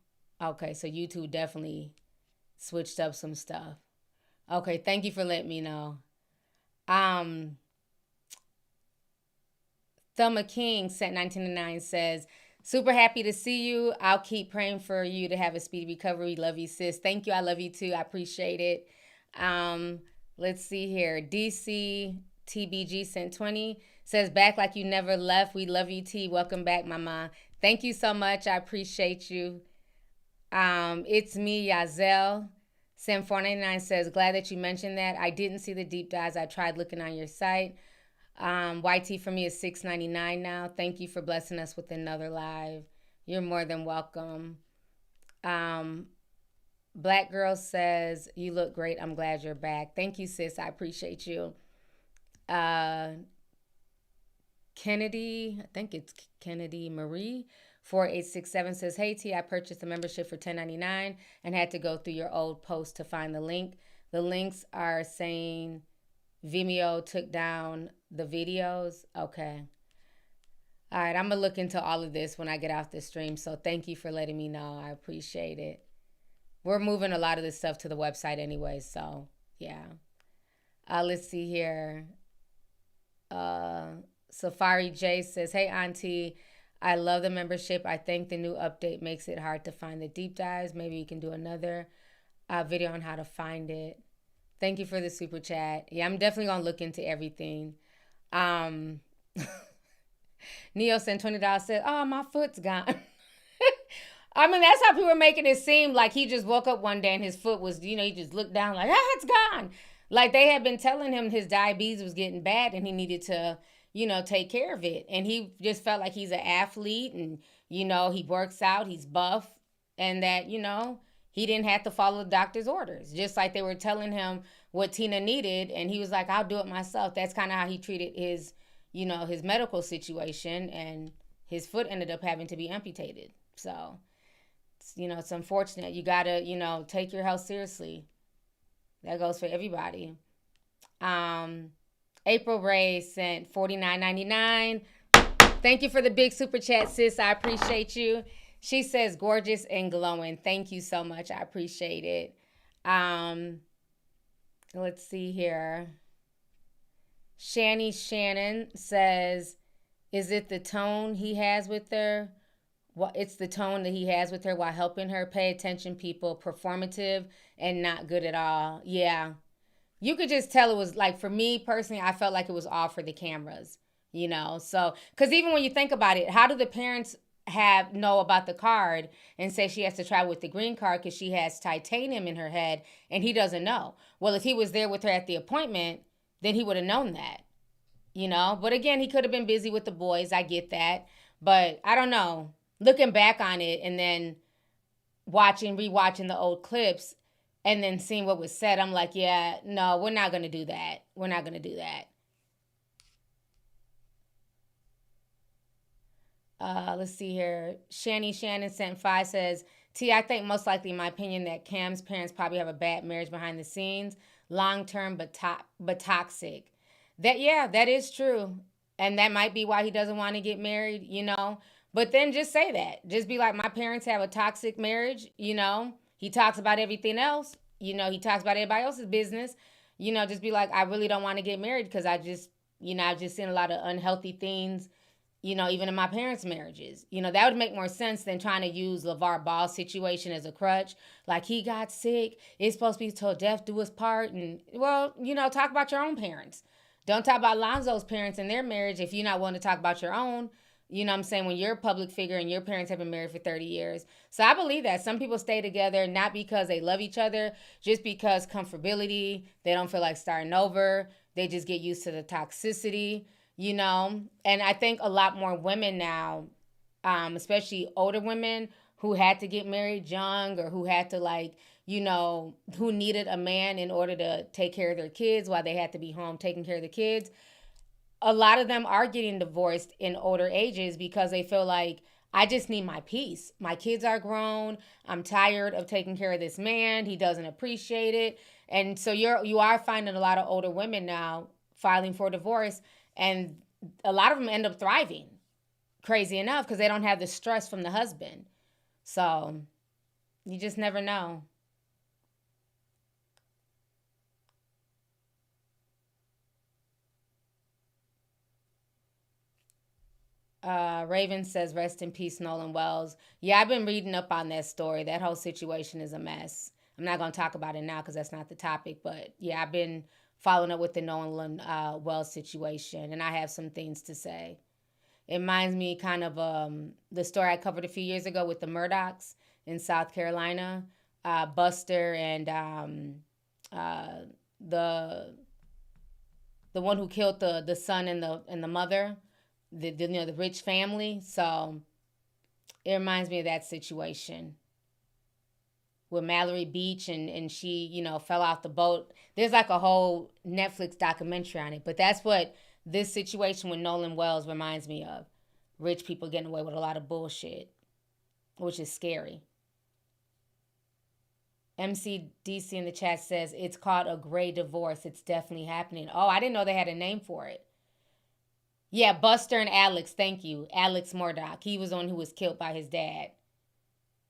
Okay, so YouTube definitely switched up some stuff. Okay, thank you for letting me know. Thelma King sent $19.99 says, super happy to see you. I'll keep praying for you to have a speedy recovery. Love you, sis. Thank you. I love you too. I appreciate it. Let's see here. DC TBG sent 20. Says, back like you never left. We love you, T. Welcome back, mama. Thank you so much. I appreciate you. It's me, Yazel. Sam499 says, glad that you mentioned that. I didn't see the deep dives. I tried looking on your site. YT for me is $6.99 now. Thank you for blessing us with another live. You're more than welcome. Black Girl says, you look great. I'm glad you're back. Thank you, sis. I appreciate you. Kennedy, I think it's Kennedy Marie, 4867 says, hey, T, I purchased a membership for $10.99 and had to go through your old post to find the link. The links are saying Vimeo took down the videos. Okay. All right, I'm going to look into all of this when I get off the stream, so thank you for letting me know. I appreciate it. We're moving a lot of this stuff to the website anyway, so yeah. Let's see here. Safari J says, hey, Auntie, I love the membership. I think the new update makes it hard to find the deep dives. Maybe you can do another video on how to find it. Thank you for the super chat. Yeah, I'm definitely going to look into everything. Neo sent $20, said, oh, my foot's gone. I mean, that's how people were making it seem like he just woke up one day and his foot was, he just looked down like, it's gone. Like they had been telling him his diabetes was getting bad and he needed to, take care of it. And he just felt like he's an athlete and, he works out, he's buff, and that, he didn't have to follow the doctor's orders. Just like they were telling him what Tina needed. And he was like, I'll do it myself. That's kind of how he treated his, his medical situation. And his foot ended up having to be amputated. So, it's unfortunate. You got to, take your health seriously. That goes for everybody. April Ray sent $49.99. Thank you for the big super chat, sis. I appreciate you. She says, gorgeous and glowing. Thank you so much. I appreciate it. Let's see here. Shannon says, is it the tone he has with her? Well, it's the tone that he has with her while helping her. Pay attention, people. Performative and not good at all. Yeah. You could just tell it was like, for me personally, I felt like it was all for the cameras, So, because even when you think about it, how do the parents know about the card and say she has to travel with the green card because she has titanium in her head and he doesn't know? Well, if he was there with her at the appointment, then he would have known that, But again, he could have been busy with the boys. I get that. But I don't know. Looking back on it and then rewatching the old clips and then seeing what was said, I'm like, yeah, no, we're not going to do that. We're not going to do that. Let's see here. Shannon sent 5 says, T, I think most likely, in my opinion, that Cam's parents probably have a bad marriage behind the scenes, long-term but toxic. That is true. And that might be why he doesn't want to get married, But then just say that. Just be like, my parents have a toxic marriage, He talks about everything else. He talks about everybody else's business. Just be like, I really don't want to get married because I just, I've just seen a lot of unhealthy things, even in my parents' marriages. That would make more sense than trying to use LaVar Ball's situation as a crutch. Like, he got sick. It's supposed to be till death do us part. And, well, talk about your own parents. Don't talk about Lonzo's parents and their marriage if you're not willing to talk about your own. You know what I'm saying? When you're a public figure and your parents have been married for 30 years. So I believe that some people stay together not because they love each other, just because comfortability, they don't feel like starting over. They just get used to the toxicity, And I think a lot more women now, especially older women who had to get married young or who had to who needed a man in order to take care of their kids while they had to be home taking care of the kids. A lot of them are getting divorced in older ages because they feel like, I just need my peace. My kids are grown. I'm tired of taking care of this man. He doesn't appreciate it. And so you are finding a lot of older women now filing for divorce, and a lot of them end up thriving, crazy enough, because they don't have the stress from the husband. So you just never know. Raven says, rest in peace, Nolan Wells. Yeah, I've been reading up on that story. That whole situation is a mess. I'm not going to talk about it now because that's not the topic. But yeah, I've been following up with the Nolan Wells situation, and I have some things to say. It reminds me kind of the story I covered a few years ago with the Murdochs in South Carolina. Buster and the one who killed the son and the mother, the rich family. So it reminds me of that situation with Mallory Beach and she, fell off the boat. There's like a whole Netflix documentary on it, but that's what this situation with Nolan Wells reminds me of. Rich people getting away with a lot of bullshit, which is scary. MCDC in the chat says, it's called a gray divorce. It's definitely happening. Oh, I didn't know they had a name for it. Yeah, Buster and Alex, thank you. Alex Murdoch. He was the one who was killed by his dad.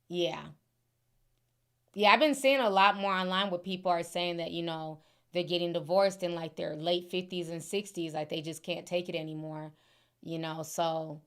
Yeah. Yeah, I've been seeing a lot more online where people are saying that, they're getting divorced in like their late 50s and 60s. Like they just can't take it anymore. So,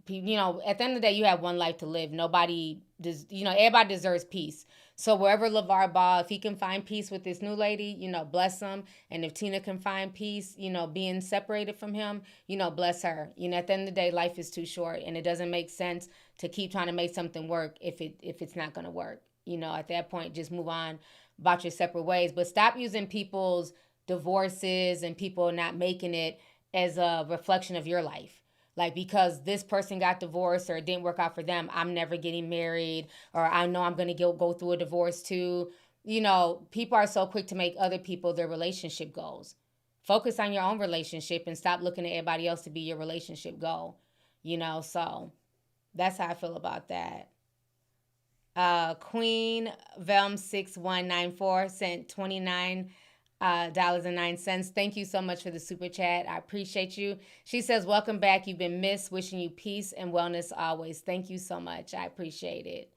at the end of the day, you have one life to live. Nobody does, everybody deserves peace. So wherever LaVar Ball, if he can find peace with this new lady, bless him. And if Tina can find peace, being separated from him, bless her. At the end of the day, life is too short and it doesn't make sense to keep trying to make something work if it's not going to work. At that point, just move on about your separate ways. But stop using people's divorces and people not making it as a reflection of your life. Like, because this person got divorced or it didn't work out for them, I'm never getting married, or I know I'm going to go through a divorce too. People are so quick to make other people their relationship goals. Focus on your own relationship and stop looking at everybody else to be your relationship goal. So that's how I feel about that. Queen Velm 6194 sent $29.09. Thank you so much for the super chat. I appreciate you. She says, welcome back. You've been missed. Wishing you peace and wellness always. Thank you so much. I appreciate it.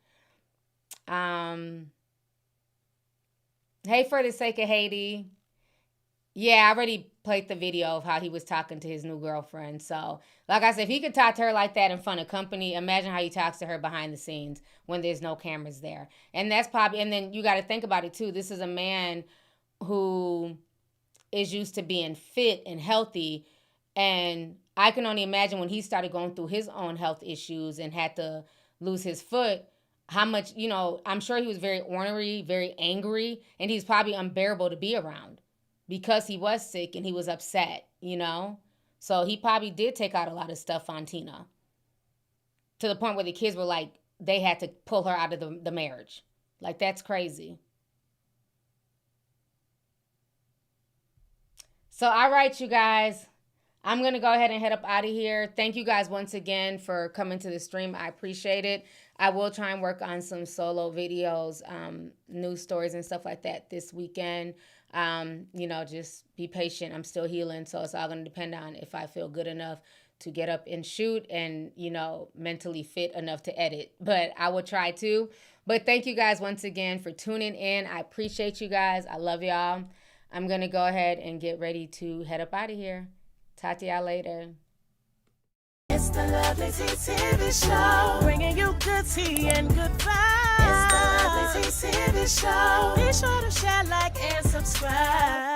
Hey, for the sake of Haiti. Yeah, I already played the video of how he was talking to his new girlfriend. So, like I said, if he could talk to her like that in front of company, imagine how he talks to her behind the scenes when there's no cameras there. And that's probably, and then you got to think about it too. This is a man who is used to being fit and healthy. And I can only imagine when he started going through his own health issues and had to lose his foot, how much, I'm sure he was very ornery, very angry, and he's probably unbearable to be around because he was sick and he was upset, So he probably did take out a lot of stuff on Tina to the point where the kids were like, they had to pull her out of the marriage. Like, that's crazy. So, all right, you guys, I'm going to go ahead and head up out of here. Thank you guys once again for coming to the stream. I appreciate it. I will try and work on some solo videos, news stories and stuff like that this weekend. Just be patient. I'm still healing. So it's all going to depend on if I feel good enough to get up and shoot and, mentally fit enough to edit. But I will try to. But thank you guys once again for tuning in. I appreciate you guys. I love y'all. I'm going to go ahead and get ready to head up out of here. Talk to y'all later. It's the LovelyTi TV show, bringing you good tea and good vibes. It's the LovelyTi TV show. Be sure to share, like, and subscribe.